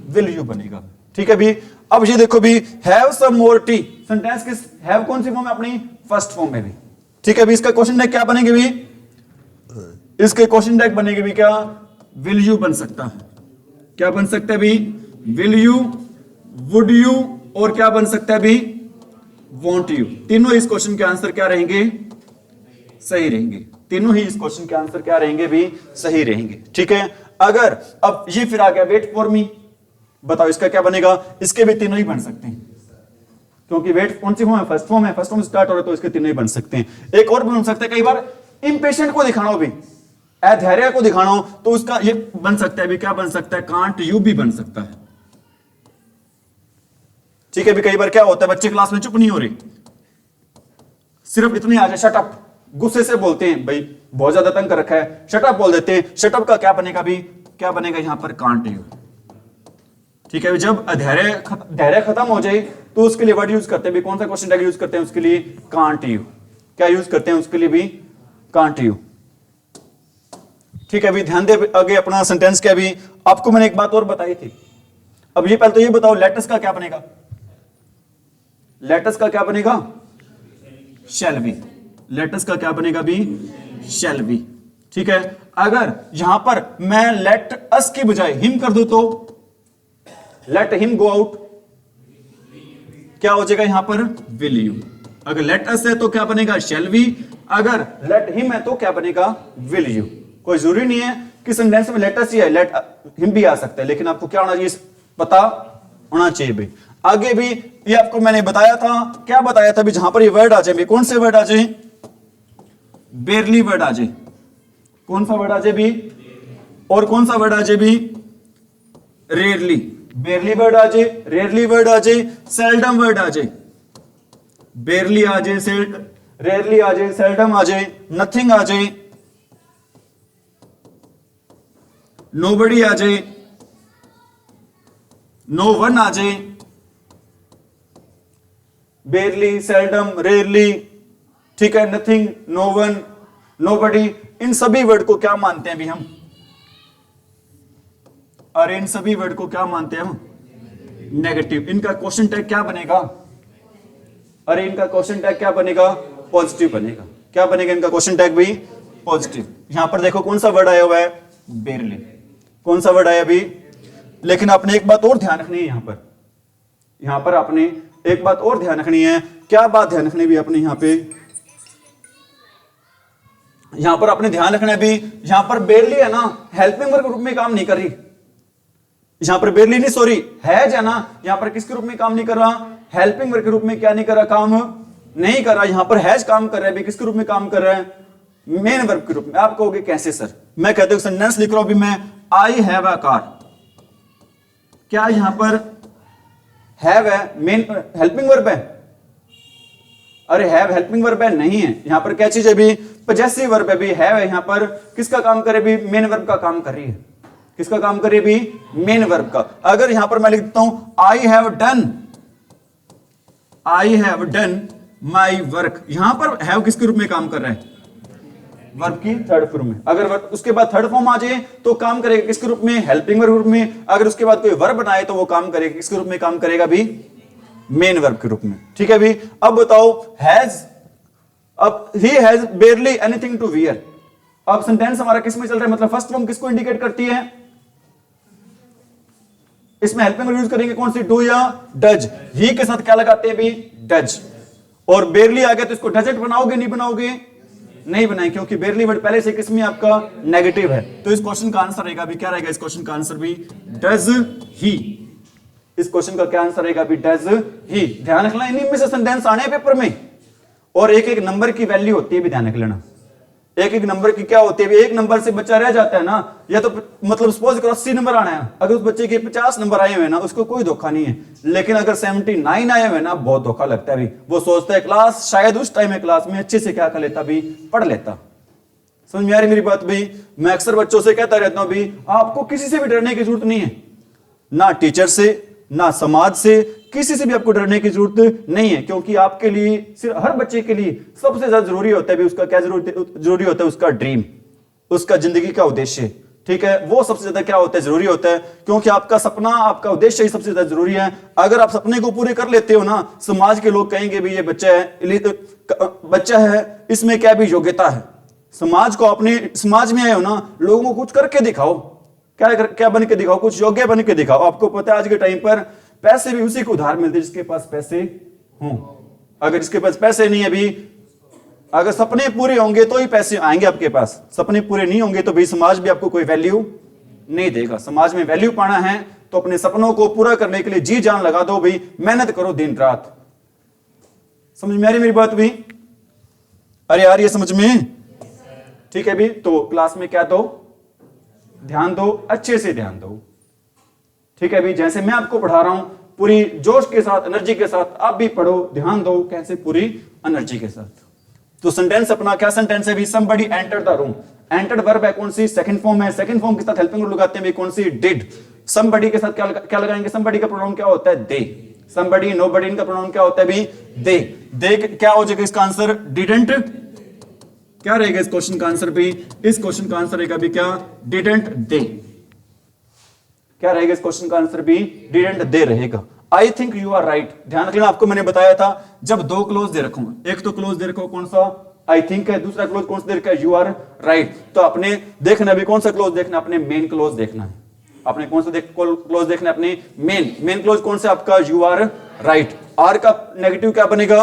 विल यू बनेगा, ठीक है भी। अब ये देखो भी, have some more tea. Sentence किस हैव कौन सी फॉर्म है? अपनी फर्स्ट फॉर्म में भी, ठीक है भी। इसका क्वेश्चन टैग क्या बनेंगे भी? इसके क्वेश्चन टैग बनेंगे भी क्या? विल यू बन सकता है। क्या बन सकता है भी? विल यू, वुड यू और क्या बन सकता है भी? Want you. तीनों इस क्वेश्चन के आंसर क्या रहेंगे? सही रहेंगे। तीनों ही इस क्वेश्चन के आंसर क्या रहेंगे भी? सही रहेंगे, ठीक है। अगर अब ये फिर आ गया वेट फॉर मी, बताओ इसका क्या बनेगा? इसके भी तीनों ही बन सकते हैं, क्योंकि वेट कौन सी फॉर्म है? फर्स्ट फॉर्म है। फर्स्ट फॉर्म स्टार्ट हो रहा है तो इसके तीनों ही बन सकते हैं। एक और बन सकता है, कई बार इंपेशेंट को दिखाना हो भी, अधैर्य को दिखाना हो तो उसका ये बन सकता है भी। क्या बन सकता है? कांट यू भी बन सकता है, ठीक है भी। कई बार क्या होता है, बच्चे क्लास में चुप नहीं हो रहे, सिर्फ इतनी आ जाए शट अप, गुस्से से बोलते हैं भाई बहुत ज्यादा तंग कर रखा है, शट अप बोल देते हैं। शट अप का क्या बनेगा भी? क्या बनेगा यहां पर? कांट यू, ठीक है। जब धैर्य खत्म हो जाए तो उसके लिए वर्ड यूज करते हैं भी। कौन सा क्वेश्चन टैग यूज करते हैं उसके लिए? Can't you. क्या यूज करते हैं उसके लिए भी? कांट यू, ठीक है भी। ध्यान दे आगे अपना सेंटेंस क्या भी। आपको मैंने एक बात और बताई थी। अब ये पहले तो ये बताओ लेटस का क्या बनेगा? लेटस का क्या बनेगा? Shall be. लेटस का क्या बनेगा भी? शैल बी, ठीक है। अगर यहां पर मैं लेट अस की बजाय हिम कर दूं तो लेट हिम गो आउट, क्या हो जाएगा यहां पर? Will you. अगर लेट अस है तो क्या बनेगा? Shall be. अगर लेट हिम है तो क्या बनेगा? Will you. कोई जरूरी नहीं है कि सेंटेंस में लेट अस ही है, लेट हिम भी आ सकता है, लेकिन आपको क्या होना चाहिए? पता होना चाहिए भी। आगे भी ये आपको मैंने बताया था। क्या बताया था भी? जहां पर ये वर्ड आ जाए, कौन से वर्ड आ जाए? बेरली वर्ड आ जाए। कौन सा वर्ड आ जाए भी? और कौन सा वर्ड आ जाए भी? रेयरली। बेरली वर्ड आ जाए, रेयरली वर्ड आ जाए, सेल्डम वर्ड आ जाए। बेरली आ जाए, रेयरली आ जाए, सेल्डम आ जाए, नथिंग आ जाए, नोबडी आ जाए, नो वन आ जाए। बेरली, सेल्डम, रेयरली, ठीक है, नथिंग, नो वन, नोबडी, इन सभी वर्ड को क्या मानते हैं भी हम? अरे इन सभी वर्ड को क्या मानते हैं हम? नेगेटिव। इनका क्वेश्चन टैग क्या बनेगा? अरे इनका क्वेश्चन टैग क्या बनेगा? पॉजिटिव बनेगा। क्या बनेगा इनका क्वेश्चन टैग भी पॉजिटिव। यहां पर देखो कौन सा वर्ड आया हुआ है, बेरली। कौन सा वर्ड आया अभी, लेकिन आपने एक बात और ध्यान रखनी है यहां पर आपने एक बात और ध्यान रखनी है। क्या बात ध्यान रखनी भी अपने यहां पर आपने ध्यान रखना है भी, यहां पर बेरली है ना हेल्पिंग वर्ब के रूप में काम नहीं कर रही। यहां पर बेरली नहीं, सॉरी हैज है ना, यहां पर किसके रूप में काम नहीं कर रहा, हेल्पिंग वर्ब के रूप में क्या नहीं कर रहा, काम नहीं कर रहा। यहां पर हैज काम कर रहा है, किसके रूप में काम कर रहा है, मेन वर्ब के रूप में। आप कहोगे कैसे सर, मैं कहता हूं सेंटेंस लिख रहा हूं भी मैं, आई हैव अ कार। क्या यहां पर हैव है मेन हेल्पिंग वर्ब है? अरे हैव हेल्पिंग वर्ब है नहीं है, यहां पर क्या चीज है भी, पजेसिव वर्ब है भी। हैव है यहां पर किसका काम करे भी, मेन वर्ब का काम कर रही है। किसका काम करे भी, मेन वर्ब का। अगर यहां पर मैं लिख देता हूं I have done my work, यहां पर हैव किसके रूप में काम कर रहा है, वर्ब की थर्ड फॉर्म में। अगर उसके बाद थर्ड फॉर्म आ जाए तो काम करेगा किसके रूप में, हेल्पिंग वर्ब रूप में। अगर उसके बाद कोई वर्ब बनाए तो वो काम करेगा किसके रूप में, काम करेगा भी मेन वर्ब के रूप में। ठीक है भी। अब बताओ हैज, अब he has barely anything to wear. अब सेंटेंस हमारा किस में चल रहा है, मतलब फर्स्ट फॉर्म किसको इंडिकेट करती है, इसमें हेल्पिंग वर्ब यूज करेंगे कौन सी, डू या डज। ही के साथ क्या लगाते हैं भी, डज। और बेयरली आ गया तो इसको डजेंट बनाओगे, नहीं बनाओगे, नहीं बनाए, क्योंकि बेयरली वर्ड पहले से किसमें आपका नेगेटिव है। तो इस क्वेश्चन का आंसर रहेगा भी, क्या रहेगा इस क्वेश्चन का आंसर भी, डज ही। इस क्वेश्चन का क्या आंसर रहेगा भी, डज ही। ध्यान रखना इन्हीं में से सेंटेंस आने पेपर में, और एक एक नंबर की वैल्यू होती है भी, ध्यान रख लेना। एक एक नंबर की क्या होती है, एक नंबर से बच्चा रह जाता है ना, या तो मतलब सपोज करो 80 नंबर आना है, अगर उस बच्चे के 50 नंबर आए हुए ना, उसको कोई धोखा नहीं है। लेकिन अगर 79 आए हुए ना, बहुत धोखा लगता है भी। वो सोचता है क्लास शायद उस टाइम में क्लास में अच्छे से क्या कर लेता भी, पढ़ लेता। समझ में आ रही मेरी बात भी। मैं अक्सर बच्चों से कहता रहता हूं भी, आपको किसी से भी डरने की जरूरत नहीं है, ना टीचर से, ना समाज से, किसी से भी आपको डरने की जरूरत नहीं है। क्योंकि आपके लिए, सिर्फ हर बच्चे के लिए सबसे ज्यादा जरूरी होता है भी उसका क्या जरूरी होता है, उसका ड्रीम, उसका जिंदगी का उद्देश्य। ठीक है, वो सबसे ज्यादा क्या होता है, जरूरी होता है। क्योंकि आपका सपना, आपका उद्देश्य ही सबसे ज्यादा जरूरी है। अगर आप सपने को पूरे कर लेते हो ना, समाज के लोग कहेंगे भी ये बच्चा है, इसमें क्या भी योग्यता है। समाज को, अपने समाज में आए हो ना, लोगों को कुछ करके दिखाओ, क्या बन के दिखाओ, कुछ योग्य बन के दिखाओ। आपको पता है आज के टाइम पर पैसे भी उसी को उधार मिलते जिसके पास पैसे हों। अगर जिसके पास पैसे नहीं है भी, अगर सपने पूरे होंगे तो ही पैसे आएंगे आपके पास, सपने पूरे नहीं होंगे तो भी समाज भी आपको कोई वैल्यू नहीं देगा। समाज में वैल्यू पाना है तो अपने सपनों को पूरा करने के लिए जी जान लगा दो भाई, मेहनत करो दिन रात। समझ में आ रही मेरी बात भी? अरे यार ये समझ में, ठीक है भी। तो क्लास में क्या दो, ध्यान दो, अच्छे से ध्यान दो। ठीक है भी, जैसे मैं आपको पढ़ा रहा हूं पूरी जोश के साथ, एनर्जी के साथ आप भी पढ़ो, ध्यान दो, कैसे, पूरी एनर्जी के साथ। तो सेंटेंस अपना क्या सेंटेंस है भी, somebody entered the room. Entered verb है कौन सी, सेकंड फॉर्म है। सेकंड फॉर्म के साथ हेल्पिंग वर्ब लगाते हैं भी, कौन सी, डिड। समबडी के साथ क्या लगाएंगे, समबडी का प्रोनाउन क्या होता है, दे। समबडी, नोबडी, इनका प्रोनाउन क्या होता है भी, दे। दे क्या हो जाएगा इसका आंसर, डिडंट। क्या रहेगा इस क्वेश्चन का आंसर भी, इस क्वेश्चन का आंसर रहेगा भी क्या, डिडंट दे। क्या रहेगा इस क्वेश्चन का आंसर भी, डिडंट दे रहेगा। I think you are right. ध्यान रखना, आपको मैंने बताया था जब दो क्लोज दे रखूंगा, एक तो क्लोज दे रखो कौन सा, आई थिंक है, दूसरा क्लोज कौन सा दे रखा है, यू आर राइट। तो अपने देखना भी कौन सा क्लोज देखना, अपने मेन क्लोज देखना है। अपने कौन सा क्लोज देखना है, अपने मेन क्लोज कौन सा आपका, यू आर राइट। आर का नेगेटिव क्या बनेगा,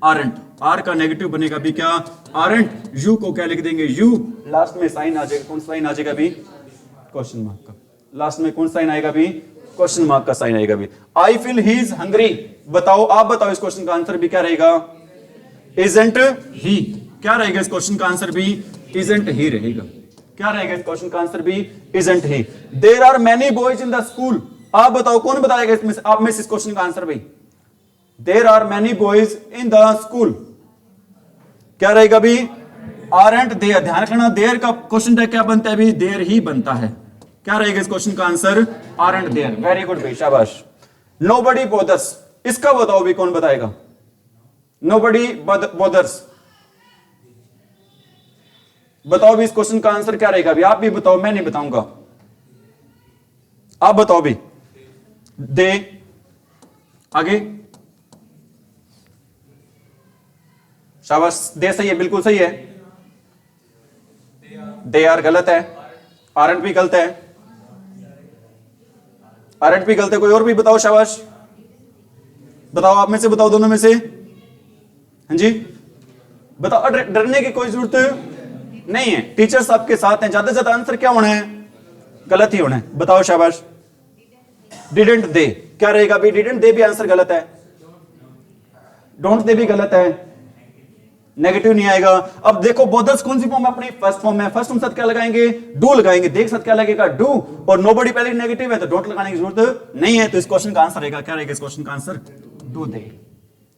आरंट। आर का नेगेटिव बनेगा भी क्या, आरंट। यू को क्या लिख देंगे, यू। लास्ट में साइन आ जाएगा, कौन सा साइन आ जाएगा भी, क्वेश्चन मार्क का। लास्ट में कौन साइन आएगा भी, क्वेश्चन मार्क का साइन आएगा भी। I feel he is hungry. बताओ, आप बताओ इस क्वेश्चन का आंसर भी क्या रहेगा, इजंट ही। क्या रहेगा इस क्वेश्चन का आंसर भी, इजंट ही रहेगा। क्या रहेगा इस क्वेश्चन का आंसर भी, isn't he. There are many boys in the school. आप बताओ कौन बताएगा इसमें आप में इस क्वेश्चन का आंसर भी, there are many boys in the school. क्या रहेगा भी, आरंट देयर। ध्यान रखना, देयर का क्वेश्चन टैग क्या बनता है भी, देयर ही बनता है। क्या रहेगा इस क्वेश्चन का answer, aren't there. Very good भाई, शाबाश। नोबडी बोदर्स, इसका बताओ भी कौन बताएगा, नोबडी बोदर्स। बताओ भी इस क्वेश्चन का आंसर क्या रहेगा भी, आप भी बताओ, मैं नहीं बताऊंगा, आप बताओ भी। दे, आगे शाबाश, दे सही है, बिल्कुल सही है। दे आर गलत है, आरंट भी गलत है, आरंट भी गलत है। कोई और भी बताओ, शाबाश बताओ, आप में से बताओ, दोनों में से। हाँ जी बताओ, डरने की कोई जरूरत नहीं है, टीचर्स आपके साथ हैं। ज्यादा से ज्यादा आंसर क्या होना है? गलत ही होना है। बताओ शाबाश। डिडंट दे क्या रहेगा भी? डिडंट दे भी आंसर गलत है, डोंट दे भी गलत है, नेगेटिव नहीं आएगा। अब देखो बोदर्स कौन सी फॉर्म है अपनी? फर्स्ट फॉर्म में। फर्स्ट फॉर्म साथ क्या लगाएंगे? डू लगाएंगे। देख साथ क्या लगेगा? डू। और नोबडी पहले नेगेटिव है तो डोंट लगाने की जरूरत नहीं है। तो इस क्वेश्चन का आंसर रहेगा, क्या रहेगा इस क्वेश्चन का आंसर? Do they.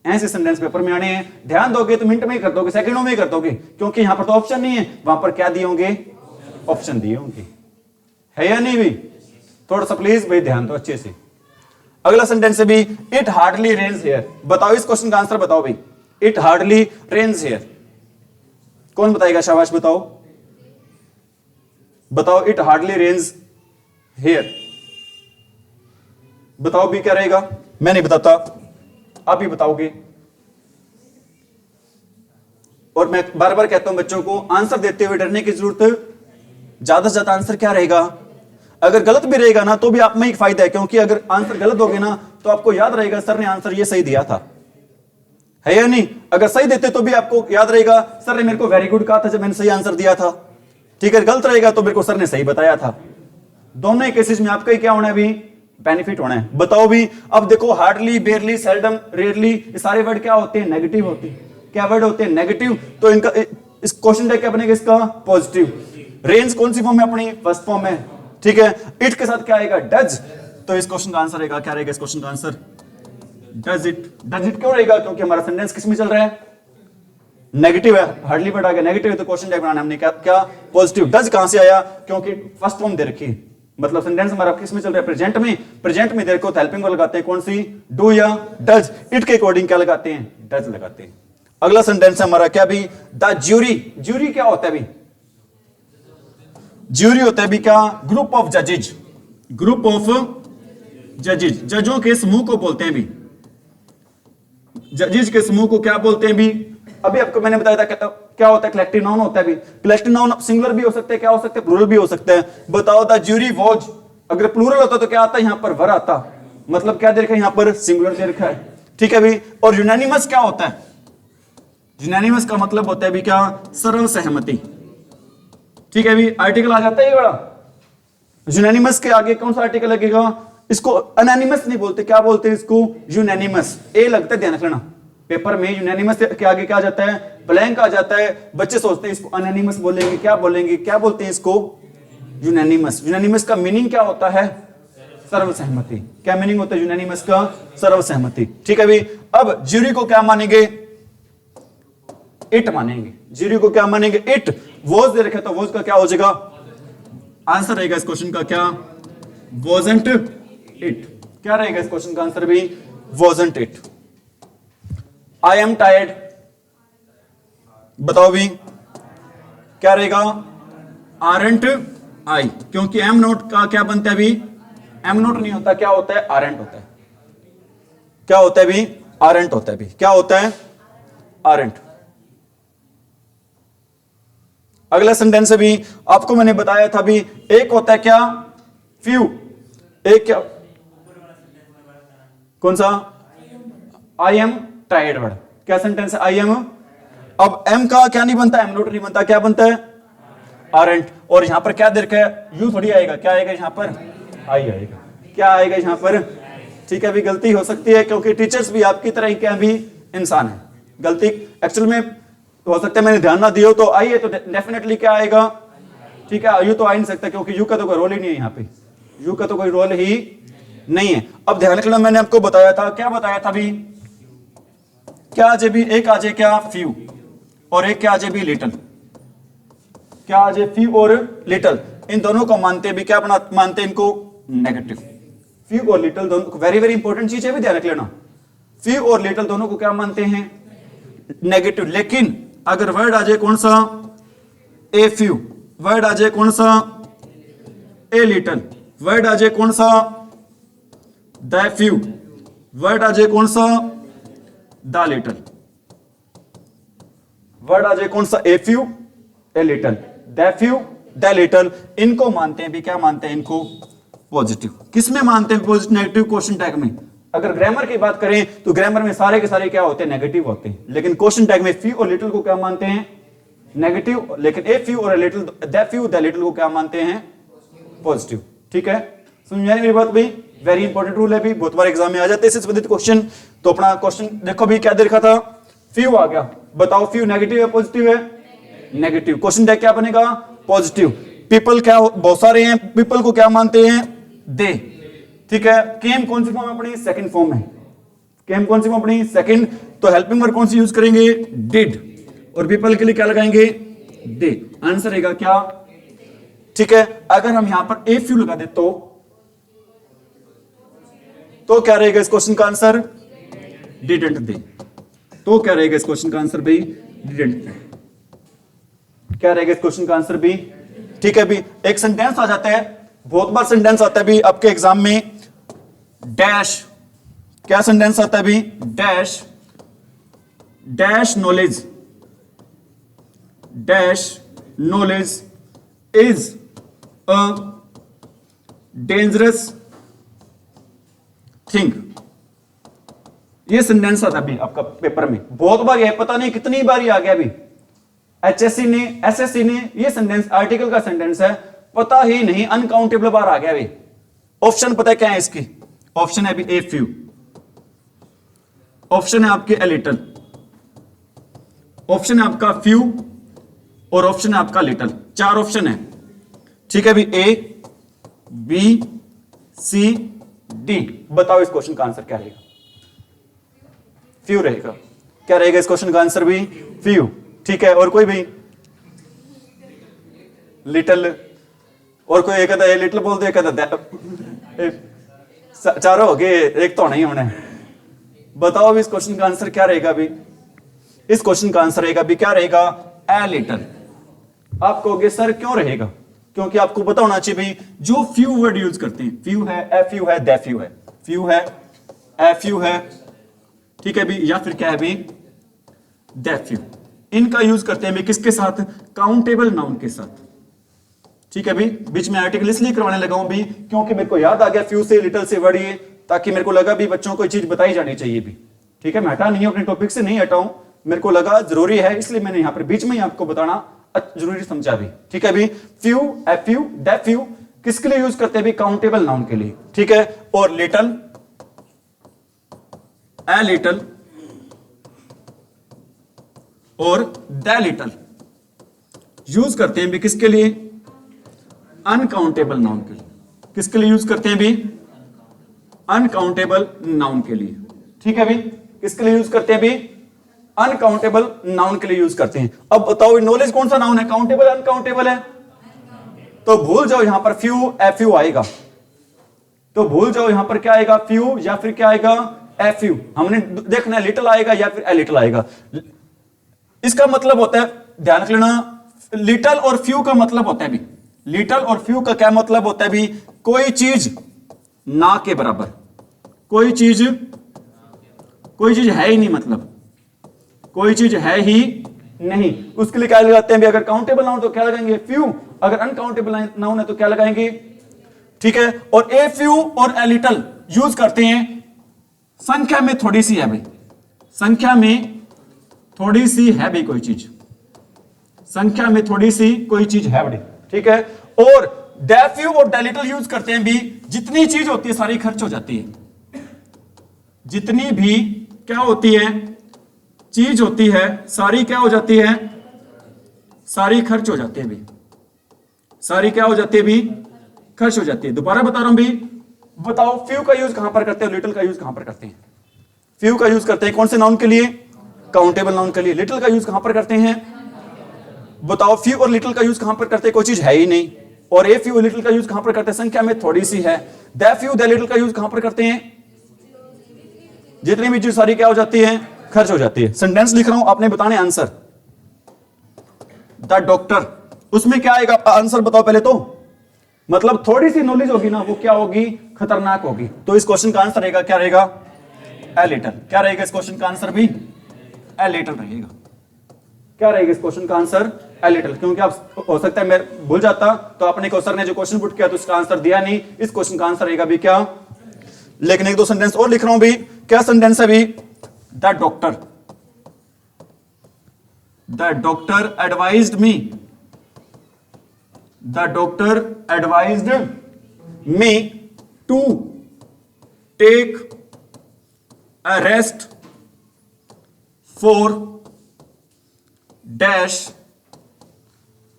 ऐसे सेंटेंस पेपर में आने हैं, ध्यान दोगे तो मिनट में ही कर दोगे, सेकंडों में ही कर दोगे, क्योंकि यहां पर तो ऑप्शन नहीं है, वहां पर क्या दिए होंगे? ऑप्शन दिए होंगे, है या नहीं भी? थोड़ा सा प्लीज भाई ध्यान दो अच्छे से। अगला सेंटेंस है भी, इट हार्डली रेन्स हियर। बताओ इस क्वेश्चन का आंसर बताओ भाई। इट हार्डली रेन्स हियर, कौन बताएगा? शाबाश बताओ, बताओ। इट हार्डली रेन्स हियर, बताओ भी क्या रहेगा? मैं नहीं बताता, आप ही बताओगे। और मैं बार बार कहता हूं बच्चों को, आंसर देते हुए डरने की जरूरत, ज्यादा से ज्यादा आंसर क्या रहेगा? अगर गलत भी रहेगा ना तो भी आप में एक फायदा है, क्योंकि अगर आंसर गलत होगे ना तो आपको याद रहेगा सर ने आंसर ये सही दिया था, है या नहीं? अगर सही देते तो भी आपको याद रहेगा सर ने मेरे को वेरी गुड कहा था जब मैंने सही आंसर दिया था। ठीक है, गलत रहेगा तो मेरे को सर ने सही बताया था। दोनों ही केसेस में आपका ही क्या होना है भी? बेनिफिट होना है। बताओ भी। अब देखो हार्डली, बेयरली, सेल्डम, रेयरली, ये सारे वर्ड क्या होते हैं? नेगेटिव होते हैं। क्या वर्ड होते हैं? नेगेटिव। तो इनका इस क्वेश्चन टैग क्या बनेगा इसका? पॉजिटिव। रेंज कौन सी फॉर्म है अपनी? फर्स्ट फॉर्म है। ठीक है, इट के साथ क्या आएगा? डज। तो इस क्वेश्चन का आंसर रहेगा, क्या रहेगा इस क्वेश्चन का answer? Does it. Does it क्यों रहेगा? क्योंकि हमारा सेंटेंस किस में चल रहा है? नेगेटिव है, हार्डली वर्ड आ गया, नेगेटिव है तो क्वेश्चन टैग बनाना हमने क्या? पॉजिटिव। डज कहां से आया? क्योंकि फर्स्ट फॉर्म दे रखी है, मतलब सेंटेंस हमारा किस में चल रहा है? प्रेजेंट में। प्रेजेंट में देखो तो हेल्पिंग को लगाते हैं कौन सी? डू या डज। इट के अकॉर्डिंग क्या लगाते हैं? डज लगाते हैं। अगला सेंटेंस है हमारा क्या भी? The jury. ज्यूरी क्या होता है भी? ज्यूरी होता है भी क्या? ग्रुप ऑफ जजेज। ग्रुप ऑफ जजेज, जजों के समूह को बोलते हैं भी। जजेज के समूह को क्या बोलते हैं भी? अभी आपको मैंने बताया था क्या होता है? कलेक्टिव नाउन होता है भी। कलेक्टिव नाउन सिंगुलर भी हो सकते हैं, क्या हो सकते हैं? प्लूरल भी हो सकते हैं। बताओ द ज्यूरी वॉज, अगर प्लूरल होता तो क्या आता? यहां पर वर आता, मतलब क्या दे रखा है यहां पर? सिंगुलर दे रखा है। ठीक है भी। और यूनानिमस क्या होता है? यूनानिमस का मतलब होता है भी क्या? सर्वसहमति। ठीक है भी, आर्टिकल आ जाता है ये बड़ा। यूनानिमस के आगे कौन सा आर्टिकल लगेगा? इसको अनोनिमस नहीं बोलते, क्या बोलते हैं इसको? यूनानिमस। ए लगता है, ध्यान रखना पेपर में यूनानिमस के आगे क्या आ जाता है? ब्लैंक आ जाता है। बच्चे सोचते हैं इसको अनोनिमस बोलेंगे, क्या बोलेंगे? क्या बोलते हैं इसको? यूनानिमस। यूनानिमस का मीनिंग क्या होता है? सर्वसहमति। क्या मीनिंग होता है यूनानिमस का? सर्वसहमति। ठीक है भी। अब ज्यूरी को क्या मानेंगे? इट मानेंगे। ज्यूरी को क्या मानेंगे? इट। वॉज दे रखा तो वॉज का क्या हो जाएगा? आंसर रहेगा इस क्वेश्चन का क्या? Wasn't it. क्या रहेगा इस क्वेश्चन का आंसर भी? Wasn't it. I am tired, बताओ भी क्या रहेगा? आरंट आई, क्योंकि एम नोट का क्या बनता है भी? एम नोट नहीं होता, क्या होता है? आरंट होता है। क्या होता है भी? आरंट होता है भी। क्या होता है? आरंट। अगला सेंटेंस है भी, आपको मैंने बताया था भी, एक होता है क्या? फ्यू। एक क्या? कौन सा? I am tired word. क्या सेंटेंस है? I am. अब एम का क्या नहीं बनता? एम नोट नहीं बनता, क्या बनता है? आरंट। और यहां पर क्या दे रखा है? यू थोड़ी आएगा, क्या आएगा यहां पर? आई आएगा। क्या आएगा यहां पर? ठीक है भी, गलती हो सकती है क्योंकि टीचर्स भी आपकी तरह ही क्या भी इंसान है। गलती एक्चुअल में हो सकता है मैंने ध्यान ना दिया तो आई है तो डेफिनेटली क्या आएगा? ठीक है, यू तो आ नहीं सकता क्योंकि यू का तो कोई रोल ही नहीं है यहां पे। यू का तो कोई रोल ही नहीं है। अब ध्यान रखना, मैंने आपको बताया था, क्या बताया था भी? क्या आ जाए भी? एक आ जाए क्या? फ्यू। और एक क्या आ जाए भी? लिटिल। क्या आ जाए? फ्यू और लिटिल। इन दोनों को मानते भी क्या मानते हैं इनको? नेगेटिव। फ्यू और लिटिल दोनों वेरी वेरी इंपॉर्टेंट चीज है भी, ध्यान रख लेना। फ्यू और लिटिल दोनों को क्या मानते हैं? नेगेटिव। लेकिन अगर वर्ड आ जाए कौन सा? A few. वर्ड आ जाए कौन सा? A little. वर्ड आ जाए कौन सा? The few. वर्ड आ जाए कौन सा? The little. वर्ड आ जाए कौन सा, a few, A little, the few, the little, इनको मानते हैं भी, क्या मानते हैं इनको, पॉजिटिव। किसमें मानते हैं पॉजिटिव नेगेटिव, क्वेश्चन टैग में। अगर ग्रामर की बात करें तो ग्रामर में सारे के सारे क्या होते हैं, नेगेटिव होते हैं, लेकिन क्वेश्चन टैग में फ्यू और लिटिल को क्या मानते हैं, नेगेटिव, लेकिन ए फ्यू और little, the few the little को क्या मानते हैं, पॉजिटिव। ठीक है, समझ में आई मेरी बात भाई? वेरी इंपॉर्टेंट रूल है भी, बहुत बार एग्जाम में आ जाते हैं इससे संबंधित क्वेश्चन। तो अपना क्वेश्चन देखो भी, क्या दे रखा था, फ्यू आ गया, बताओ फ्यू नेगेटिव है पॉजिटिव है, नेगेटिव, क्वेश्चन टैग क्या बनेगा, पॉजिटिव। पीपल क्या बहुत सारे हैं, पीपल को क्या मानते हैं, दे। ठीक है, केम कौन सी फॉर्म है अपनी, सेकंड फॉर्म है, केम कौन सी फॉर्म अपनी, सेकंड, तो हेल्पिंग वर्ब कौन सी यूज करेंगे, डिड, और पीपल के लिए क्या लगाएंगे, दे, आंसर रहेगा क्या। ठीक है, अगर हम यहां पर ए फ्यू लगा दे तो क्या रहेगा इस क्वेश्चन का आंसर, डिडंट दे। तो क्या रहेगा इस क्वेश्चन का आंसर भाई, डिडंट दे, क्या रहेगा इस क्वेश्चन का आंसर भी। ठीक है भी, एक सेंटेंस आ जाता है, बहुत बार सेंटेंस आता है भी आपके एग्जाम में, डैश, क्या सेंटेंस आता है भी, dash, dash knowledge, dash knowledge is a dangerous thing. ये सेंटेंस आता भी आपका पेपर में, बहुत बार है, पता नहीं कितनी बार ही आ गया भी, एचएससी ने, एसएससी ने, ये सेंटेंस आर्टिकल का सेंटेंस है, पता ही नहीं, अनकाउंटेबल बार आ गया भी। ऑप्शन पता है क्या है इसकी, ऑप्शन है अभी ए फ्यू, ऑप्शन है आपके ए लिटल, ऑप्शन है आपका फ्यू, और ऑप्शन है आपका लिटल, 4 ऑप्शन है। ठीक है भी, ए बी सी डी, बताओ इस क्वेश्चन का आंसर क्या रहेगा, फ्यू रहेगा। क्या रहेगा इस क्वेश्चन का आंसर भी, फ्यू। ठीक है, और कोई भी, लिटल, और कोई एक कहता लिटल बोल दे, कहता चारों हो गए, एक तो नहीं होना है। बताओ अभी इस क्वेश्चन का आंसर क्या रहेगा भी, इस क्वेश्चन का आंसर रहेगा भी, क्या रहेगा, ए लिटल। आप कहोगे सर क्यों रहेगा, क्योंकि आपको पता होना चाहिए भाई, जो फ्यू वर्ड यूज करते हैं, फ्यू है, ए फ्यू है, द फ्यू है, फ्यू है, ए फ्यू है, ठीक है भी, या फिर क्या है भी, द फ्यू, इनका यूज करते हैं भी किसके साथ, काउंटेबल नाउन के साथ। ठीक है भी, बीच में आर्टिकल इसलिए करवाने लगा हूं भी क्योंकि मेरे को याद आ गया फ्यू से लिटिल से वर्ड ये, ताकि मेरे को लगा भी बच्चों को चीज बताई जानी चाहिए भी। ठीक है, मैं हटा नहीं हूं, अपने टॉपिक से नहीं हटाऊं, मेरे को लगा जरूरी है, इसलिए मैंने यहां पर बीच में ही आपको बताना जरूरी समझा भी। ठीक है भी, few, F few, the few किसके लिए यूज करते हैं भी, काउंटेबल नाउन के लिए। ठीक है, और लिटल, ए लिटल और द लिटल यूज करते हैं भी किसके लिए, अनकाउंटेबल नाउन के लिए। किसके लिए यूज करते हैं भी, अनकाउंटेबल नाउन के लिए। ठीक है भी, किसके लिए यूज करते हैं भी, अनकाउंटेबल नाउन के लिए यूज करते हैं। अब बताओ नॉलेज कौन सा नाउन है, काउंटेबल अनकाउंटेबल है, तो भूल जाओ यहां पर फ्यू एफ यू आएगा, तो भूल जाओ यहां पर क्या आएगा, फ्यू या फिर क्या आएगा, एफ यू। हमने देखना है लिटिल आएगा या फिर ए लिटिल आएगा। इसका मतलब होता है, ध्यान रख लेना, लिटिल और फ्यू का मतलब होता है भी, लिटिल और फ्यू का क्या मतलब होता है भी, कोई चीज ना के बराबर, कोई चीज है ही नहीं, मतलब कोई चीज है ही नहीं, उसके लिए क्या लगाते हैं भी, अगर काउंटेबल नाउन तो क्या लगाएंगे, फ्यू, अगर अनकाउंटेबल नाउन है तो क्या लगाएंगे। ठीक है, और ए फ्यू और ए लिटिल यूज करते हैं संख्या में थोड़ी सी है भाई, संख्या में थोड़ी सी है भाई कोई चीज, संख्या में थोड़ी सी कोई चीज है बड़ी। ठीक है, और द फ्यू और द लिटिल यूज करते हैं भी, जितनी चीज होती है सारी खर्च हो जाती है, जितनी भी क्या होती है, चीज होती है, सारी क्या हो जाती है, सारी खर्च हो जाती है भी, सारी क्या हो जाती है भी, खर्च हो जाती है। दोबारा बता रहा हूं भी, बताओ फ्यू का यूज कहां पर करते हैं, लिटिल का यूज कहां पर करते हैं। फ्यू का यूज करते हैं कौन से नाउन के लिए, काउंटेबल नाउन के लिए। लिटिल का यूज कहां पर करते हैं, बताओ फ्यू और लिटिल का यूज कहां पर करते हैं, कोई चीज है ही नहीं। और ए फ्यू और लिटिल का यूज कहां पर करते हैं, संख्या में थोड़ी सी है। द फ्यू द लिटिल का यूज कहां पर करते हैं, जितनी भी चीज सारी क्या हो जाती है, खर्च हो जाती है। सेंटेंस लिख रहा हूं, आपने बताने आंसर। द डॉक्टर, उसमें क्या आएगा आंसर बताओ पहले तो, मतलब थोड़ी सी नॉलेज होगी ना, वो क्या होगी, खतरनाक होगी। तो इस क्वेश्चन का आंसर रहेगा, क्या रहेगा, ए लिटिल। क्या रहेगा इस क्वेश्चन का आंसर भी, ए लिटिल रहेगा। क्या रहेगा इस क्वेश्चन का आंसर? ए लिटिल, क्योंकि आप हो सकता है मैं भूल जाता तो अपने को सर ने जो क्वेश्चन पुट किया तो इसका आंसर दिया नहीं, इस क्वेश्चन का आंसर रहेगा भी क्या? लेकिन एक दो सेंटेंस और लिख रहा हूं भी, क्या सेंटेंस है भी? The doctor advised me, the doctor advised me to take a rest for dash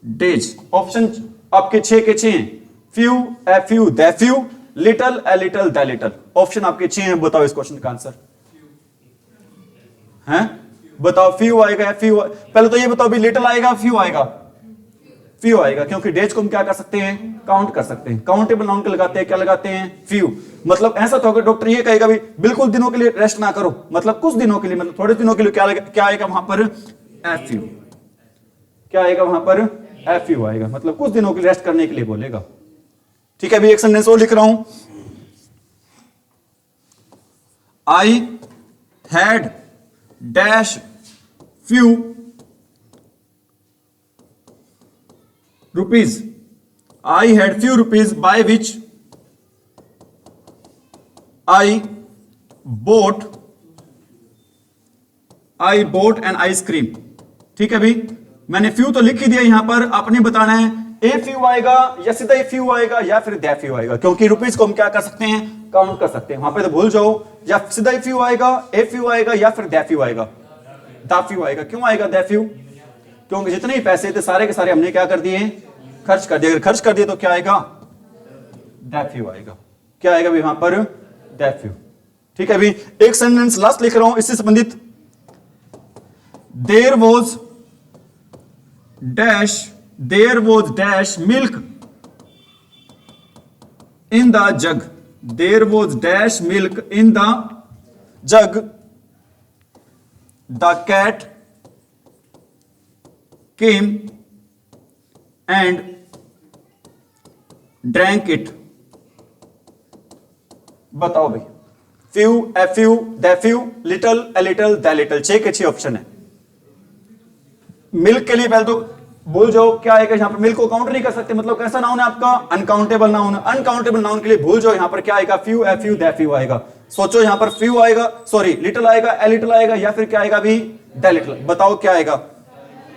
days. Option आपके 6 के 6 हैं, few, a few, the few, little, a little, the little. Option आपके 6 हैं, बताओ इस क्वेश्चन का आंसर है? बताओ फ्यू आएगा या फ्यू? पहले तो ये बताओ भी लिटल आएगा फ्यू आएगा? फ्यू आएगा, क्योंकि डेज को हम क्या कर सकते हैं? काउंट कर सकते हैं। काउंटेबल नाउन के लगाते हैं, क्या लगाते हैं? फ्यू। मतलब ऐसा तो होगा डॉक्टर ये कहेगा भी बिल्कुल दिनों के लिए रेस्ट ना करो, मतलब कुछ दिनों के लिए, मतलब थोड़े दिनों के लिए क्या आएगा वहां पर? F you. क्या आएगा वहां पर? एफ यू आएगा, मतलब कुछ दिनों के लिए रेस्ट करने के लिए बोलेगा। ठीक है, अभी एक सेंटेंस और लिख रहा हूं। I had dash few rupees, I had few rupees by which I bought an ice cream। ठीक है भी, मैंने फ्यू तो लिख ही दिया यहां पर, आपने बताना है ए फ्यू आएगा या सीधा ए फ्यू आएगा या फिर दै फ्यू आएगा, क्योंकि रुपीज को हम क्या कर सकते हैं? काउंट कर सकते हैं। वहां पे तो भूल जाओ, या सीधा ए फ्यू आएगा, ए फ्यू आएगा या फिर दै फ्यू आएगा, दा फ्यू आएगा। क्यों आएगा दै फ्यू? क्योंकि जितने ही पैसे थे सारे के सारे हमने क्या कर दिए? खर्च कर दिए। अगर खर्च कर दिए तो क्या आएगा? दैट फ्यू आएगा। क्या आएगा भी वहां पर? That few. ठीक है भी, एक सेंटेंस लास्ट लिख रहा हूं इससे संबंधित। There was dash milk in the jug, there was dash milk in the jug, the cat came and drank it। बताओ भाई, few, a few, the few, little, a little, the little. 6 के 6 ऑप्शन है। मिल्क के लिए पहले तो भूल जाओ क्या आएगा यहां पर? मिल्क को काउंट नहीं कर सकते, मतलब कैसा नाउन है आपका? Uncountable noun. अनकाउंटेबल नाउन के लिए भूल जाओ, यहां पर क्या आएगा? Few, a few, the few आएगा। सोचो यहां पर फ्यू आएगा, सॉरी लिटल आएगा, ए लिटल आएगा या फिर क्या आएगा भी? The little. बताओ क्या आएगा?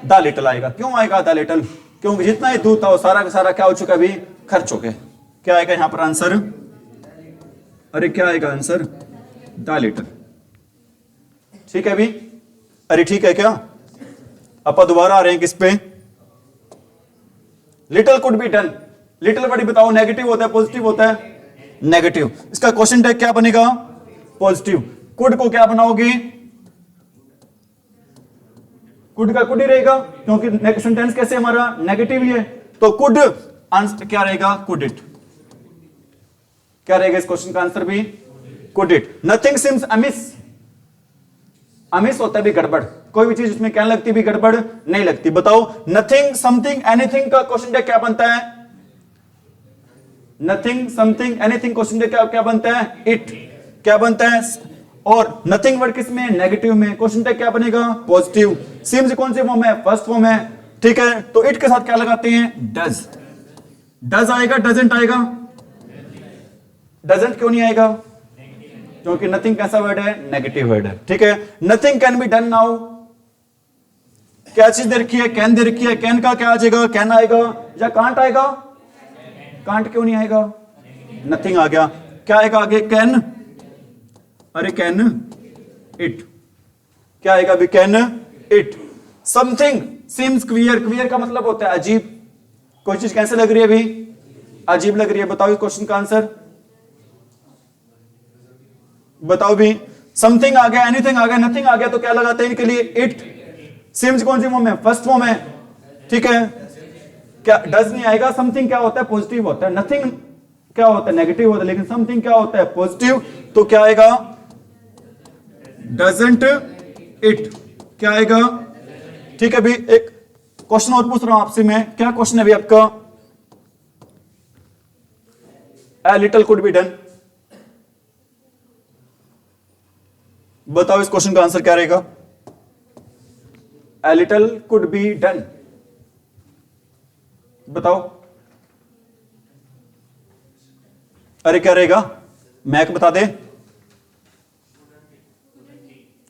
द लिटल आएगा। क्यों आएगा द लिटल? क्योंकि जितना ही दूध था वो सारा का सारा क्या हो चुका? अभी खर्च हो गया। क्या आएगा यहां पर आंसर? अरे क्या आएगा आंसर? The little. ठीक है भी, अरे ठीक है क्या? अपन दोबारा आ रहे हैं किस पे? Little could be done. Little बड़ी बताओ, नेगेटिव होता है पॉजिटिव होता है? नेगेटिव। इसका क्वेश्चन टैग क्या बनेगा? पॉजिटिव। कुड को क्या बनाओगे? कुड का कुड ही रहेगा, क्योंकि सेंटेंस कैसे हमारा? नेगेटिव ही है, तो कुड आंसर क्या रहेगा? Could it. क्या रहेगा इस क्वेश्चन का आंसर भी? Could it. Nothing seems amiss. Amiss होता है भी गड़बड़, कोई भी चीज उसमें क्या लगती भी? गड़बड़ नहीं लगती। बताओ नथिंग, समथिंग, एनीथिंग का क्वेश्चन क्या बनता है? नथिंग, समथिंग, एनीथिंग क्वेश्चन क्या बनता है? इट। क्या बनता है? और नथिंग वर्ड किस में? नेगेटिव में। क्वेश्चन टैग क्या बनेगा? पॉजिटिव। सिम्स कौन से फॉर्म है? फर्स्ट फॉर्म है। ठीक है, तो इट के साथ क्या लगाते हैं? डज। डज आएगा, डजंट आएगा? डजंट क्यों नहीं आएगा? क्योंकि नथिंग कैसा वर्ड है? नेगेटिव वर्ड है। ठीक है, nothing can be done now. क्या चीज दे रखी है? कैन दे रखी है। कैन का क्या आ जाएगा? कैन आएगा या कांट आएगा? कांट क्यों नहीं आएगा? नथिंग आ गया। क्या आएगा आगे? कैन। अरे कैन इट। क्या आएगा अभी? Can it. Something seems queer. Queer का मतलब होता है अजीब। कोई चीज कैसे लग रही है अभी? अजीब लग रही है। बताओ इस क्वेश्चन का आंसर बताओ भी। समथिंग आ गया, एनीथिंग आ गया, नथिंग आ गया, तो क्या लगाते हैं इनके लिए? इट। सीम्स कौन सी फॉर्म है? फर्स्ट फॉर्म है। ठीक है, क्या डज नहीं आएगा? समथिंग क्या होता है? पॉजिटिव होता है। नथिंग क्या होता है? नेगेटिव होता है। लेकिन समथिंग क्या होता है? पॉजिटिव। तो क्या आएगा? Doesn't it. क्या आएगा? ठीक है भी, एक क्वेश्चन और पूछ रहा हूं आपसे मैं। क्या क्वेश्चन है अभी आपका? A little could be done. बताओ इस क्वेश्चन का आंसर क्या रहेगा? A little could be done. बताओ, अरे क्या रहेगा? मैक बता दे।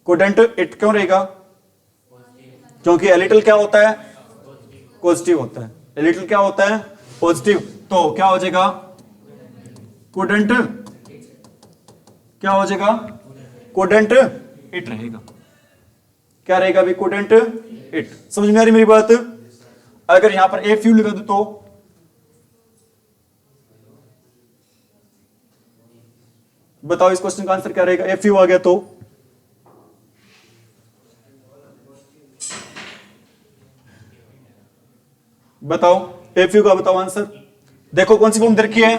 couldn't it क्यों रहेगा? क्योंकि a little क्या होता है? पॉजिटिव होता है। a little क्या होता है? पॉजिटिव। तो क्या हो जाएगा? couldn't क्या हो जाएगा? couldn't it रहेगा। क्या रहेगा अभी? couldn't it। समझ में आ रही मेरी बात? अगर यहां पर ए फ्यू लिखा दो तो बताओ इस क्वेश्चन का आंसर क्या रहेगा? ए फ्यू आ गया तो बताओ, ए फ्यू का बताओ आंसर। देखो कौन सी फॉर्म दे रखी है?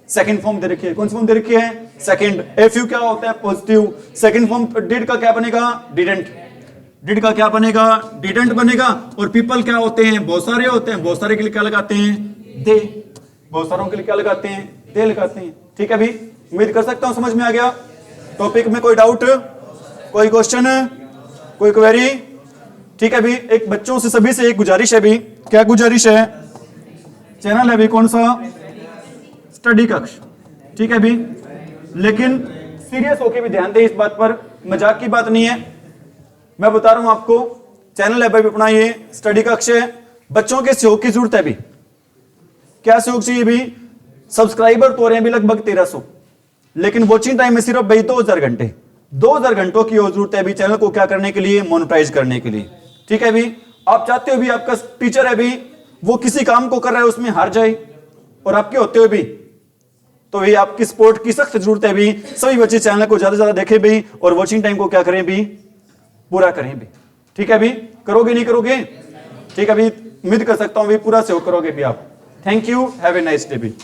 सेकंड फॉर्म दे रखी है। कौन सी फॉर्म दे रखी है? सेकंड। ए फ्यू क्या होता है? पॉजिटिव। सेकंड फॉर्म डिड का क्या बनेगा? डिडंट। डिड का क्या बनेगा? डिडंट बनेगा। और पीपल क्या होते हैं? बहुत सारे होते हैं। बहुत सारे के लिए क्या लगाते हैं? दे। बहुत सारों के लिए क्या लगाते हैं? दे लगाते हैं। ठीक है भी, उम्मीद कर सकता हूं समझ में आ गया। टॉपिक में कोई डाउट, कोई क्वेश्चन, कोई क्वेरी? ठीक है भी, एक बच्चों से सभी से एक गुजारिश है भी। क्या गुजारिश है? चैनल है भी कौन सा? स्टडी कक्ष। ठीक है भी, लेकिन सीरियस होके भी ध्यान दे इस बात पर, मजाक की बात नहीं है। मैं बता रहा हूं आपको, चैनल है भाई अपना, ये स्टडी कक्ष है। बच्चों के सहयोग की जरूरत है भी। क्या सहयोग चाहिए भी? सब्सक्राइबर तो रहे हैं भी लगभग 1300, लेकिन वॉचिंग टाइम में सिर्फ भाई 2000 घंटे। 2000 घंटों की जरूरत है भी चैनल को क्या करने के लिए? मोनेटाइज करने के लिए। ठीक है भी, आप चाहते हो भी आपका टीचर है भी वो किसी काम को कर रहा है उसमें हार जाए, और आपके होते हुए भी तो भी आपकी सपोर्ट की सख्त जरूरत है भी। सभी बच्चे चैनल को ज्यादा से ज्यादा देखें भी और वॉचिंग टाइम को क्या करें भी? पूरा करें भी। ठीक है भी, करोगे नहीं करोगे? ठीक है भी, उम्मीद कर सकता हूं भी पूरा सहयोग करोगे भी आप। Thank you, have a nice day भी।